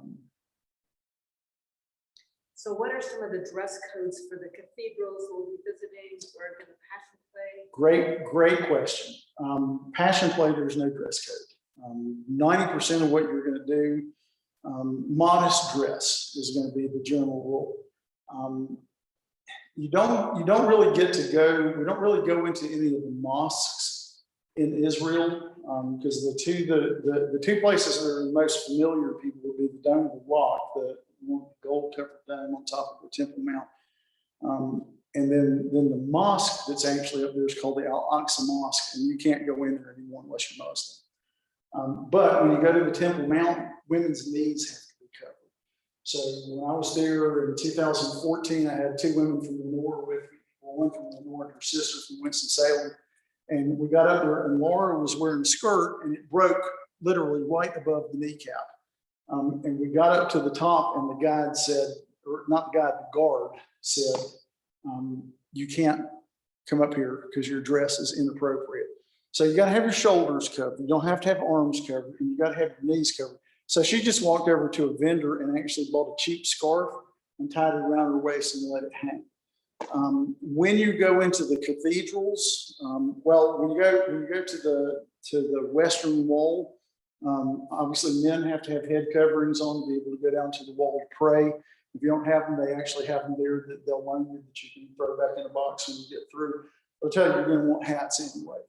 So what are some of the dress codes for the cathedrals we'll be visiting, or the Passion Play? Great question. Passion Play, there's no dress code. 90% of what you're going to do, modest dress is going to be the general rule. You don't really get to go. We don't really go into any of the mosques in Israel, because the two places that are most familiar to people will be the Dome of the Rock, the gold covered dome on top of the Temple Mount. And then the mosque that's actually up there is called the Al-Aqsa Mosque, and you can't go in there anymore unless you're Muslim. But when you go to the Temple Mount, women's needs have to be covered. So when I was there in 2014, I had 2 women from Lenore with me, one from Lenore and her sister from Winston-Salem. And we got up there and Laura was wearing a skirt and it broke literally right above the kneecap. And we got up to the top and the guide said, or not the guide, the guard said, you can't come up here because your dress is inappropriate. So you got to have your shoulders covered. You don't have to have arms covered, and you got to have your knees covered. So she just walked over to a vendor and actually bought a cheap scarf and tied it around her waist and let it hang. When you go into the cathedrals, well, when you go to the western wall, obviously men have to have head coverings on to be able to go down to the wall to pray. If you don't have them, they actually have them there that they'll loan you that you can throw back in a box when you get through. I'll tell you, you're going to want hats anyway,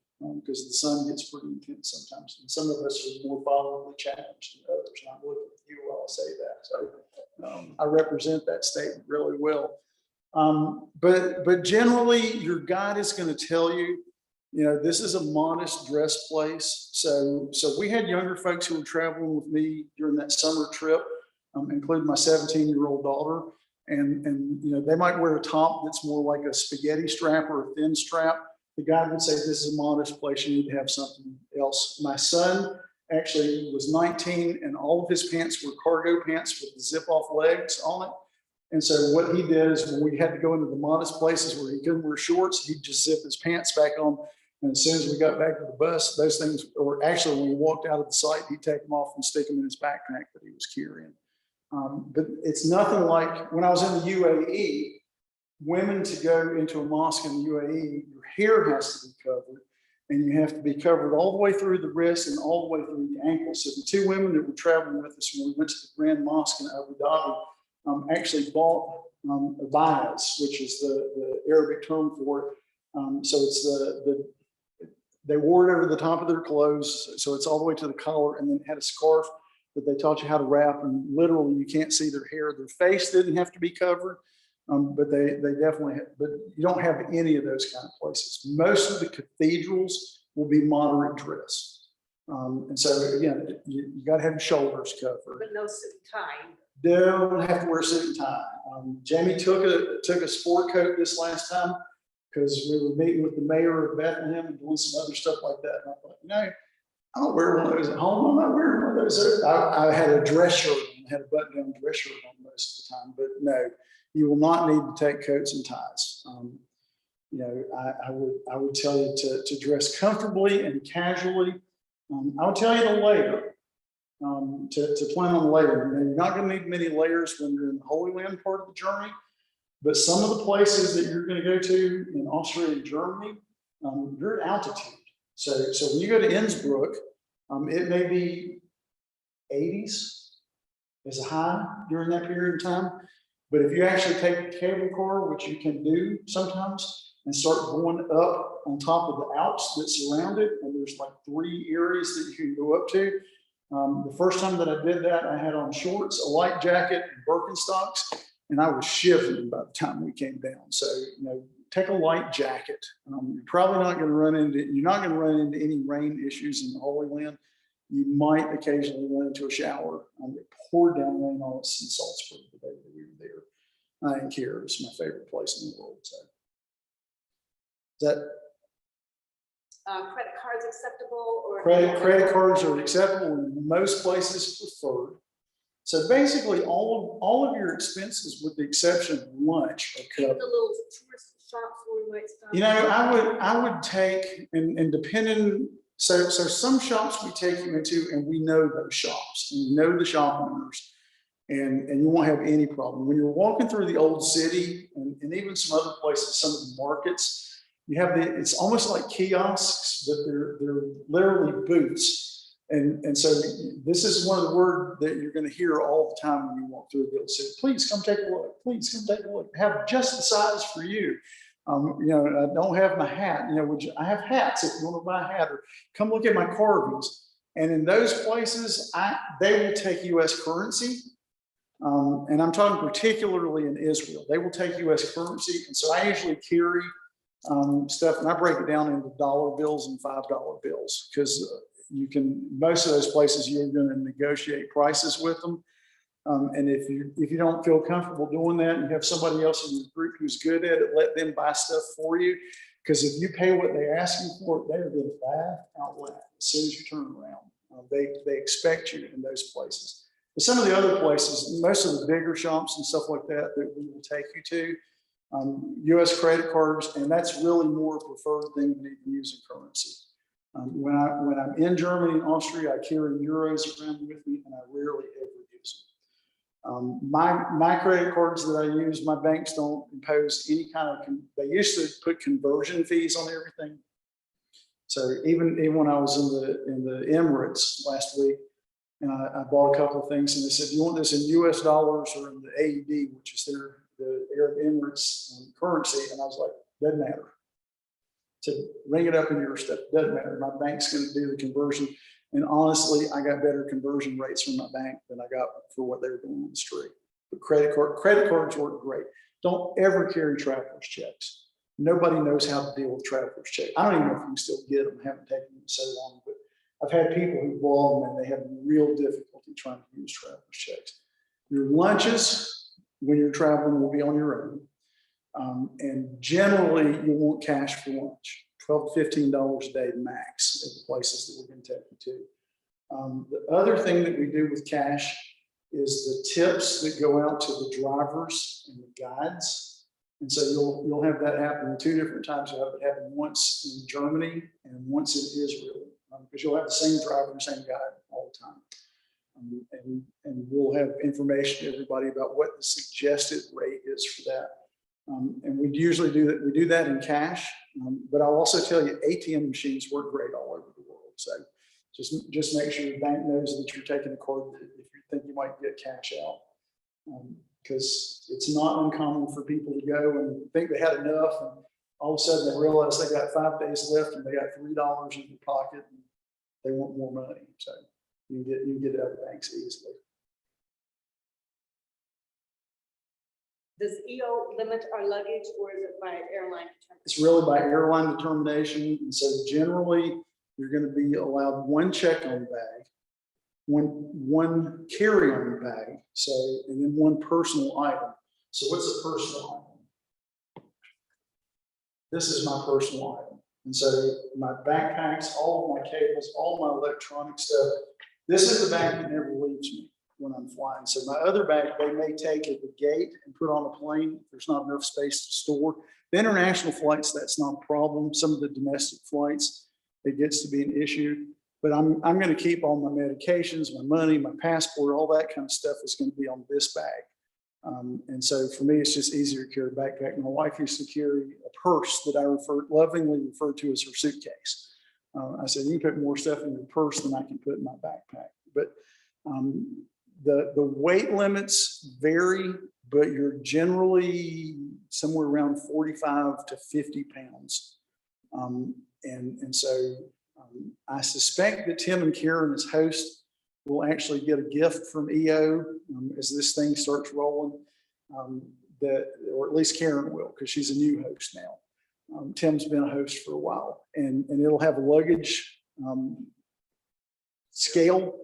because the sun gets pretty intense sometimes. And some of us are more violently challenged than others. And I'm looking at you while I say that. So I represent that statement really well. But generally, your guide is going to tell you, this is a modest dress place. So we had younger folks who were traveling with me during that summer trip, including my 17-year-old daughter. And they might wear a top that's more like a spaghetti strap or a thin strap. The guide would say, this is a modest place, you need to have something else. My son actually was 19 and all of his pants were cargo pants with the zip off legs on it. And so what he did is when we had to go into the modest places where he couldn't wear shorts, he'd just zip his pants back on. And as soon as we got back to the bus, those things, or actually when we walked out of the site, he'd take them off and stick them in his backpack that he was carrying. But it's nothing like when I was in the UAE, women to go into a mosque in the UAE, your hair has to be covered and you have to be covered all the way through the wrist and all the way through the ankles. So the 2 women that were traveling with us when we went to the Grand Mosque in Abu Dhabi actually bought abayas, which is the Arabic term for it. So it's they wore it over the top of their clothes. So it's all the way to the collar, and then had a scarf that they taught you how to wrap, and literally you can't see their hair. Their face didn't have to be covered, but they definitely but you don't have any of those kind of places. Most of the cathedrals will be moderate dress. And so again, you got to have your shoulders covered. But no suit and tie. Don't have to wear a suit and tie. Jamie took a sport coat this last time because we were meeting with the mayor of Bethlehem and doing some other stuff like that. And I thought, I don't wear one of those at home. I'm not wearing one of those. I had a dress shirt on, had a button-down dress shirt on most of the time, but no, you will not need to take coats and ties. I would tell you to dress comfortably and casually. I would tell you to layer, to plan on layering. You're not going to need many layers when you're in the Holy Land part of the journey, but some of the places that you're going to go to in Austria and Germany, you're at altitude. So when you go to Innsbruck, it may be 80s as a high during that period of time. But if you actually take a cable car, which you can do sometimes, and start going up on top of the Alps that surround it, and there's like 3 areas that you can go up to. The first time that I did that, I had on shorts, a light jacket, and Birkenstocks, and I was shivering by the time we came down. So, take a light jacket. You're probably not going to run into any rain issues in the Holy Land. You might occasionally run into a shower. It poured down rain on us in Salzburg the day that we were there. I didn't care. It's my favorite place in the world. So, is that Credit cards acceptable, or credit cards are acceptable in most places preferred. So basically, all of your expenses, with the exception of lunch, are the covered. little tourist shops where we might stop. I would take and depending. So some shops we take you into, and we know those shops, and you know the shop owners, and you won't have any problem. When you're walking through the old city and even some other places, some of the markets, you have it's almost like kiosks, but they're literally booths. And so this is one of the words that you're going to hear all the time when you walk through the old city. Please come take a look. Please come take a look. Have just the size for you. I don't have my hat. I have hats if you want to buy a hat, or come look at my carvings. And in those places, they will take U.S. currency. And I'm talking particularly in Israel. They will take U.S. currency. And so I usually carry stuff, and I break it down into dollar bills and $5 bills, because You can, most of those places, you're going to negotiate prices with them. And if you don't feel comfortable doing that and you have somebody else in your group who's good at it, let them buy stuff for you. Because if you pay what they ask you for, they're going to laugh out loud as soon as you turn around. They expect you in those places. But some of the other places, most of the bigger shops and stuff like that, that we will take you to, U.S. credit cards, and that's really more preferred thing than even using currency. When I'm in Germany and Austria, I carry euros around with me, and I rarely ever use them. My credit cards that I use, my banks don't impose any kind of, they used to put conversion fees on everything. So even when I was in the Emirates last week, and I bought a couple of things, and they said, you want this in US dollars or in the AED, which is the Arab Emirates currency? And I was like, doesn't matter. To ring it up in your stuff, doesn't matter. My bank's going to do the conversion. And honestly, I got better conversion rates from my bank than I got for what they were doing on the street. But credit cards work great. Don't ever carry traveler's checks. Nobody knows how to deal with traveler's checks. I don't even know if you can still get them. I haven't taken them so long, but I've had people who blow them and they have real difficulty trying to use traveler's checks. Your lunches, when you're traveling, will be on your own. And generally, you want cash for lunch, $12 to $15 a day max at the places that we're going to take you to. The other thing that we do with cash is the tips that go out to the drivers and the guides. And so you'll have that happen 2 different times. You'll have it happen once in Germany and once in Israel, because you'll have the same driver and same guide all the time. And we'll have information to everybody about what the suggested rate is for that. And we usually do that. We do that in cash, but I'll also tell you, ATM machines work great all over the world. So just make sure your bank knows that you're taking a card if you think you might get cash out, because it's not uncommon for people to go and think they had enough, and all of a sudden they realize they got 5 days left and they got $3 in their pocket and they want more money. So you can get it out of banks easily. Does EO limit our luggage, or is it by airline determination? It's really by airline determination. And so generally, you're going to be allowed 1 check-on bag, one carry-on bag, so, and then 1 personal item. So what's a personal item? This is my personal item. And so my backpacks, all of my cables, all my electronic stuff, this is the bag that never leaves me when I'm flying. So my other bag, they may take at the gate and put on a plane if there's not enough space to store. The international flights, that's not a problem. Some of the domestic flights, it gets to be an issue. But I'm going to keep all my medications, my money, my passport, all that kind of stuff is going to be on this bag. And so for me, it's just easier to carry a backpack. My wife used to carry a purse that I lovingly referred to as her suitcase. I said, you can put more stuff in your purse than I can put in my backpack. But the weight limits vary, but you're generally somewhere around 45 to 50 pounds. And so I suspect that Tim and Karen as hosts will actually get a gift from EO as this thing starts rolling, or at least Karen will, because she's a new host now. Tim's been a host for a while, and it'll have a luggage scale.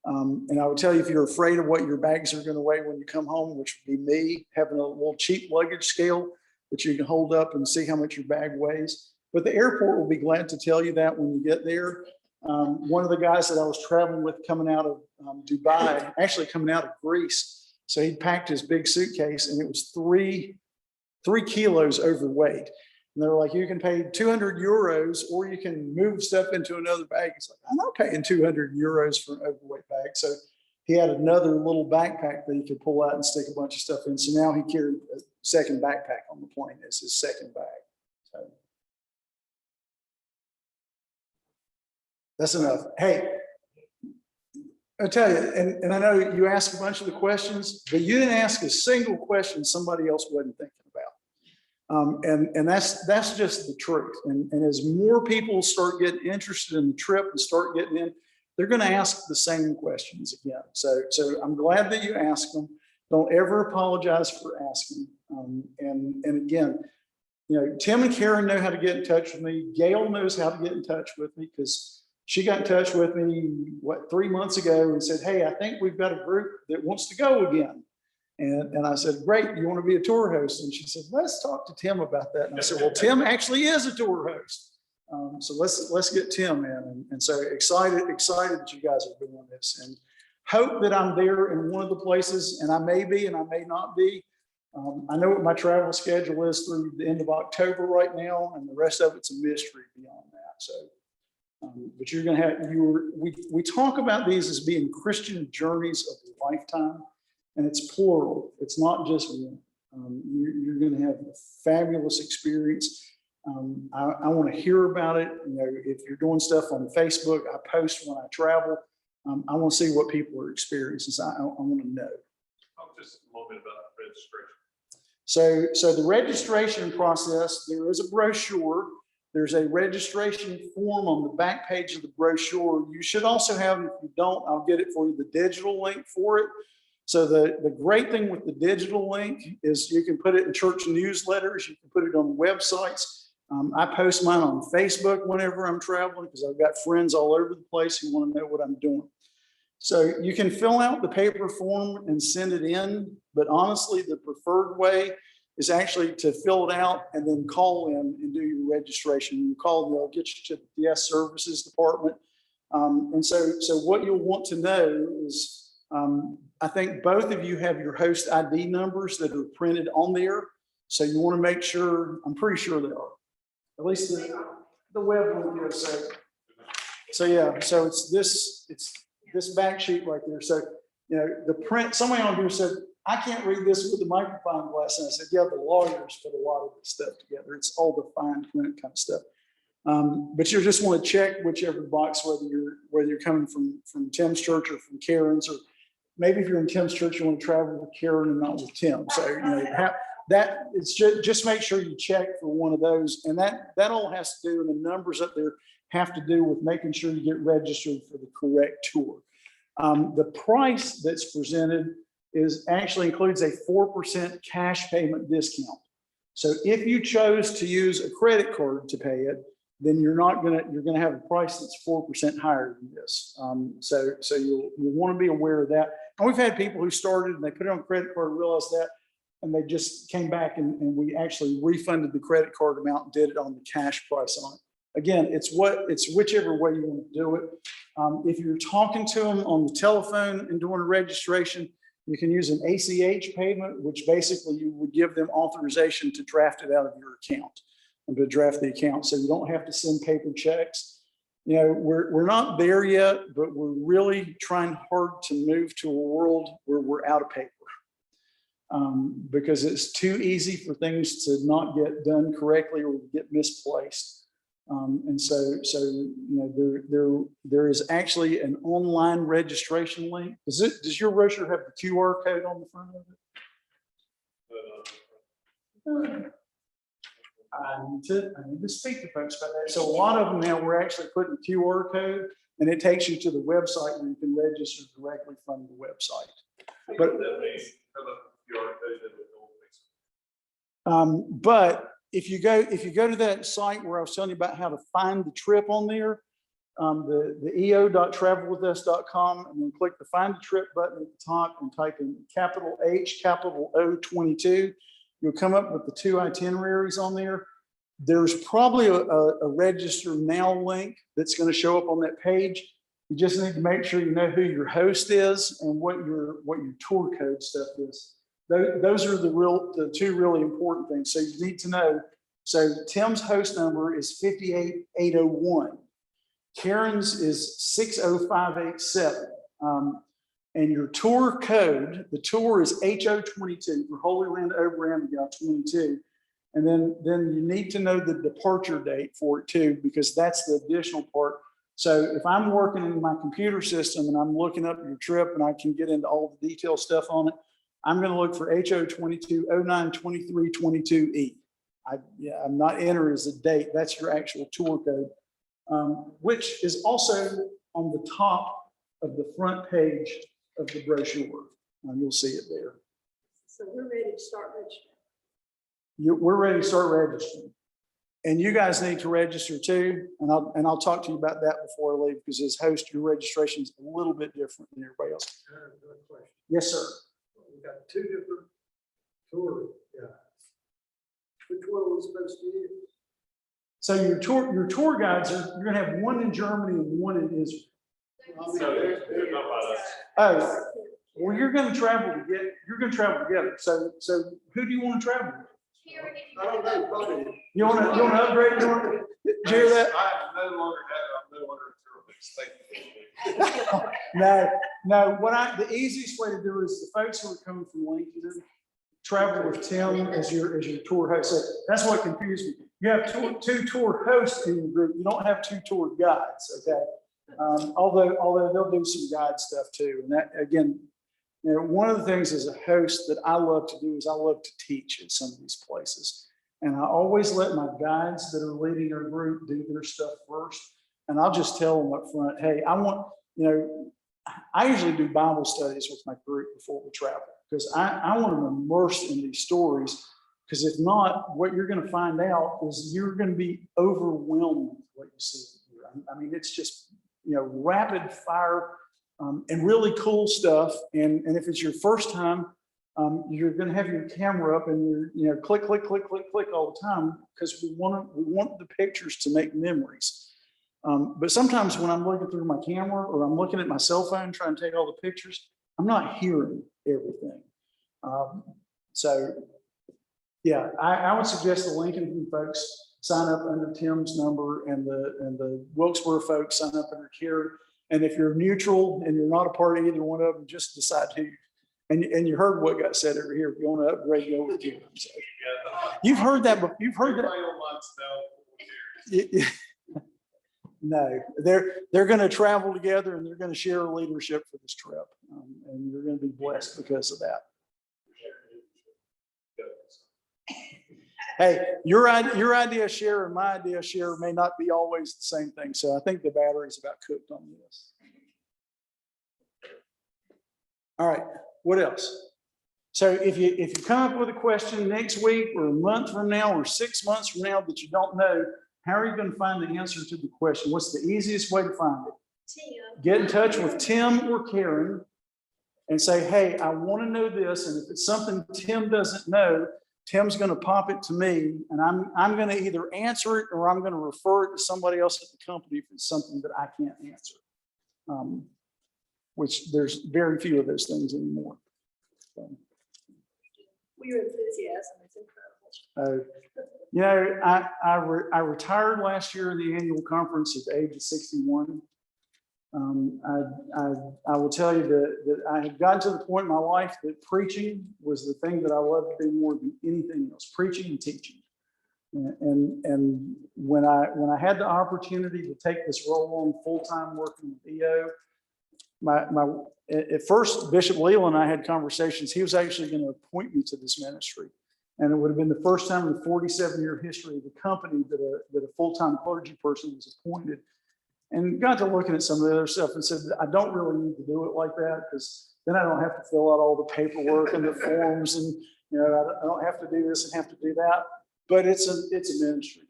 And I would tell you, if you're afraid of what your bags are going to weigh when you come home, which would be me, having a little cheap luggage scale that you can hold up and see how much your bag weighs. But the airport will be glad to tell you that when you get there. One of the guys that I was traveling with coming out of Dubai, actually coming out of Greece, so he'd packed his big suitcase and it was 3 kilos overweight. And they were like, you can pay 200 euros or you can move stuff into another bag. He's like, I'm not paying 200 euros for an overweight bag. So he had another little backpack that he could pull out and stick a bunch of stuff in. So now he carried a second backpack on the plane as his second bag. So that's enough. Hey, I'll tell you, and I know you asked a bunch of the questions, but you didn't ask a single question somebody else wasn't thinking about. And that's just the truth. And as more people start getting interested in the trip and start getting in, they're going to ask the same questions again. So I'm glad that you asked them. Don't ever apologize for asking. And again, you know, Tim and Karen know how to get in touch with me. Gail knows how to get in touch with me because she got in touch with me, 3 months ago and said, hey, I think we've got a group that wants to go again. And I said, great, you want to be a tour host? And she said, let's talk to Tim about that. And I said, well, Tim actually is a tour host. So let's get Tim in. And so excited that you guys are doing this, and hope that I'm there in one of the places, and I may be, and I may not be. I know what my travel schedule is through the end of October right now, and the rest of it's a mystery beyond that. So, but you're going to have, we talk about these as being Christian journeys of a lifetime, and it's plural. It's not just one. You're going to have a fabulous experience. I want to hear about it. You know, if you're doing stuff on Facebook, I post when I travel. I want to see what people are experiencing. So I want to know. Just a little bit about registration. So the registration process, there is a brochure. There's a registration form on the back page of the brochure. You should also have, if you don't, I'll get it for you, the digital link for it. So the great thing with the digital link is you can put it in church newsletters. You can put it on websites. I post mine on Facebook whenever I'm traveling, because I've got friends all over the place who want to know what I'm doing. So you can fill out the paper form and send it in, but honestly, the preferred way is actually to fill it out and then call in and do your registration. You call, they'll get you to the guest services department. And so what you'll want to know is, I think both of you have your host ID numbers that are printed on there. So you want to make sure, I'm pretty sure they are. At least the web link is. So yeah, so it's this back sheet right there. So, you know, the print, somebody on here said, I can't read this with the microphone glass. And I said, yeah, the lawyers put a lot of this stuff together. It's all the fine print kind of stuff. But you just want to check whichever box, whether you're coming from Tim's church or from Karen's, or maybe if you're in Tim's church, you want to travel with Karen and not with Tim. So, you know, that it's just make sure you check for one of those. And that all has to do, and the numbers up there have to do with making sure you get registered for the correct tour. The price that's presented actually includes a 4% cash payment discount. So if you chose to use a credit card to pay it, then you're gonna have a price that's 4% higher than this. So you'll want to be aware of that. And we've had people who started and they put it on a credit card, realized that, and they just came back and we actually refunded the credit card amount and did it on the cash price on it. Again, it's whichever way you want to do it. If you're talking to them on the telephone and doing a registration, you can use an ACH payment, which basically you would give them authorization to draft it out of your account and to draft the account. So you don't have to send paper checks. You know, we're not there yet, but we're really trying hard to move to a world where we're out of paper. Because it's too easy for things to not get done correctly or get misplaced. And so you know, there is actually an online registration link. Does your brochure have the QR code on the front of it? I need to speak to folks about that. So a lot of them now, we're actually putting a QR code, and it takes you to the website where you can register directly from the website. But if you go to that site where I was telling you about how to find the trip on there, the eo.travelwithus.com, and then click the find the trip button at the top and type in capital H, capital O 22. You'll come up with the 2 itineraries on there. There's probably a register now link that's going to show up on that page. You just need to make sure you know who your host is and what your tour code stuff is. Those are the 2 really important things. So you need to know. So Tim's host number is 58801. Karen's is 60587. And your tour code, the tour is HO22 for Holy Land Oberammagau 22. And then you need to know the departure date for it too, because that's the additional part. So if I'm working in my computer system and I'm looking up your trip and I can get into all the detailed stuff on it, I'm going to look for HO22 092322E. I'm not entering as a date. That's your actual tour code, which is also on the top of the front page of the brochure. You'll see it there. So we're ready to start registering. We're ready to start registering. And you guys need to register too. And I'll talk to you about that before I leave, because as host, your registration is a little bit different than everybody else. I have another question. Yes, sir. We got two different tour guides. Which one are we supposed to use? So your tour guides you're gonna have one in Germany and one in Israel. I mean, So they're not by us. Oh, well, you're gonna travel together. So who do you want to travel with? Karen, if you I don't know, probably. You wanna upgrade? You wanna, did you hear that? I no longer have, I'm no longer a tourist. Thank you. No, the easiest way to do is the folks who are coming from Lincoln travel with Tim as your tour host. So that's what confused me. You have two tour hosts in your group. You don't have two tour guides, okay? Although they'll do some guide stuff too. And that, again, you know, one of the things as a host that I love to do is I love to teach at some of these places. And I always let my guides that are leading our group do their stuff first. And I'll just tell them up front, hey, I usually do Bible studies with my group before we travel, because I want them immersed in these stories. Because if not, what you're going to find out is you're going to be overwhelmed with what you see here. I mean, it's just, rapid fire and really cool stuff. And if it's your first time, you're going to have your camera up and you're click, click, click, click, click all the time, because we want the pictures to make memories. But sometimes when I'm looking through my camera or I'm looking at my cell phone trying to take all the pictures, I'm not hearing everything. So yeah, I would suggest the Lincoln folks sign up under Tim's number, and the Wilkesboro folks sign up under Karen. And if you're neutral and you're not a part of either one of them, just decide who. And you heard what got said over here. If you want to upgrade, go with Karen. So, you've heard that, but you've heard that. No, they're going to travel together and they're going to share leadership for this trip, and you're going to be blessed because of that. Hey, your idea of share and my idea of share may not be always the same thing. So I think the battery's about cooked on this. All right, what else? So if you come up with a question next week or a month from now or 6 months from now that you don't know, how are you going to find the answer to the question? What's the easiest way to find it? Tim. Get in touch with Tim or Karen and say, hey, I want to know this. And if it's something Tim doesn't know, Tim's going to pop it to me, and I'm going to either answer it or I'm going to refer it to somebody else at the company if it's something that I can't answer. Which there's very few of those things anymore. So. Your enthusiasm is incredible. I retired last year in the annual conference at the age of 61. I will tell you that I had gotten to the point in my life that preaching was the thing that I loved to do more than anything else, preaching and teaching. And when I had the opportunity to take this role on full-time working with EO, at first Bishop Leland and I had conversations. He was actually going to appoint me to this ministry. And it would have been the first time in the 47-year history of the company that a full-time clergy person was appointed. And got to looking at some of the other stuff and said, I don't really need to do it like that, because then I don't have to fill out all the paperwork and the forms, and I don't have to do this and have to do that. But it's a ministry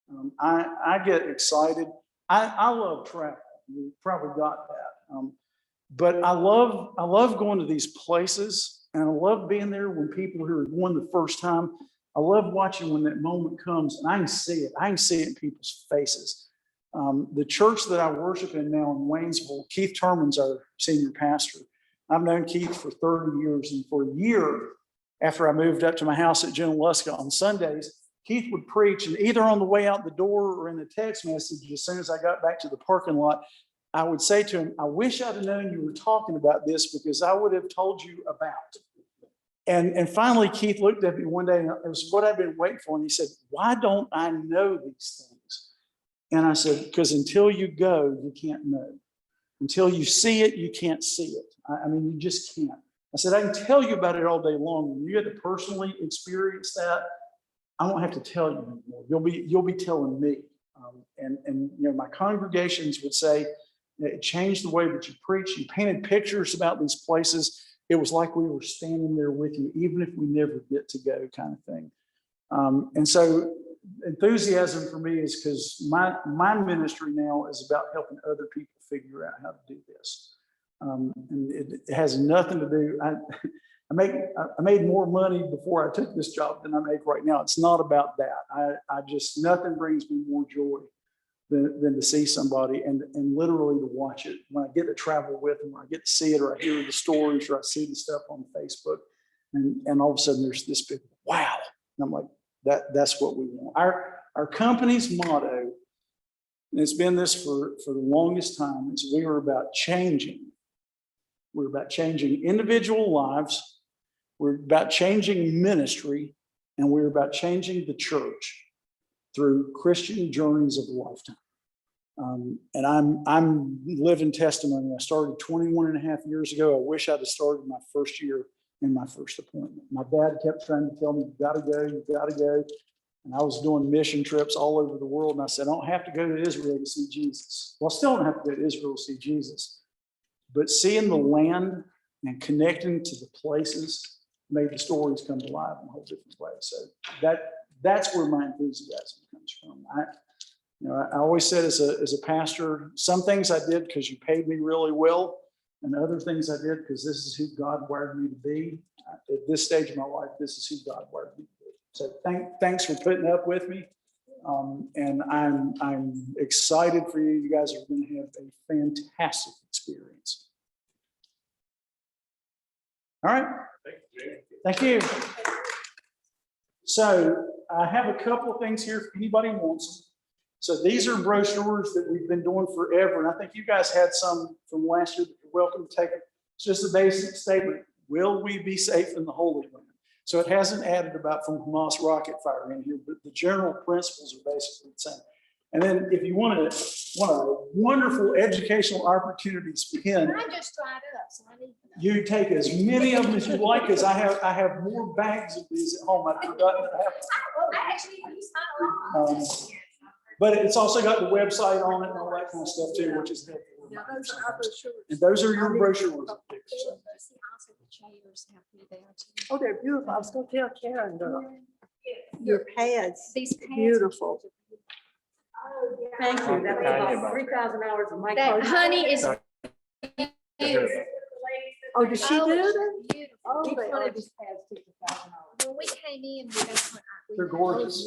for me. I get excited. I love travel. You probably got that. But I love going to these places, and I love being there when people who are going the first time. I love watching when that moment comes, and I can see it. I can see it in people's faces. The church that I worship in now in Waynesville, Keith Terman's our senior pastor. I've known Keith for 30 years, and for a year after I moved up to my house at Junaluska on Sundays, Keith would preach, and either on the way out the door or in a text message, as soon as I got back to the parking lot, I would say to him, I wish I'd have known you were talking about this, because I would have told you about it. And finally, Keith looked at me one day, and it was what I've been waiting for, and he said, why don't I know these things? And I said, because until you go, you can't know. Until you see it, you can't see it. I mean, you just can't. I said, I can tell you about it all day long. When you get to personally experience that, I won't have to tell you anymore. You'll be telling me. And my congregations would say, it changed the way that you preach. You painted pictures about these places. It was like we were standing there with you, even if we never get to go, kind of thing. And so enthusiasm for me is because my ministry now is about helping other people figure out how to do this. And it has nothing to do, I made more money before I took this job than I make right now. It's not about that. I just, nothing brings me more joy than to see somebody and literally to watch it. When I get to travel with them, when I get to see it, or I hear the stories, or I see the stuff on Facebook, and all of a sudden there's this big wow. And I'm like, that's what we want. Our company's motto, and it's been this for the longest time, is we are about changing. We're about changing individual lives. We're about changing ministry, and we're about changing the church through Christian journeys of a lifetime. And I'm living testimony. I started 21 and a half years ago. I wish I'd have started my first year in my first appointment. My dad kept trying to tell me, you gotta go, you gotta go. And I was doing mission trips all over the world. And I said, I don't have to go to Israel to see Jesus. Well, I still don't have to go to Israel to see Jesus. But seeing the land and connecting to the places made the stories come to life in a whole different way. So that's where my enthusiasm comes from. I always said as a pastor, some things I did because you paid me really well, and other things I did because this is who God wired me to be. At this stage of my life, this is who God wired me to be. So thanks for putting up with me. And I'm excited for you. You guys are going to have a fantastic experience. All right. Thank you. So I have a couple of things here if anybody wants them. So these are brochures that we've been doing forever. And I think you guys had some from last year that you're welcome to take it. It's just a basic statement. Will we be safe in the Holy Land? So it hasn't added about from Hamas rocket fire in here, but the general principles are basically the same. And then if you want a wonderful educational opportunity to spend, I just dried up, so I need to know. you take as many of them as you like, because I have more bags of these at home. I've forgotten that I have. I actually used mine a lot. But it's also got the website on it and all that kind of stuff too, which is helpful. Yeah, those are our brochures. And those are your brochures. See, also the chairs have me there too. Oh, they're beautiful. I was gonna tell Karen, your pads, These pads are beautiful. Thank you. That was about 3,000 hours of my. That honey is beautiful. Oh, did she do Oh, that? it's beautiful. Oh, Each they one are. of these pads takes 1,000 hours. When we came in, that's when They're gorgeous.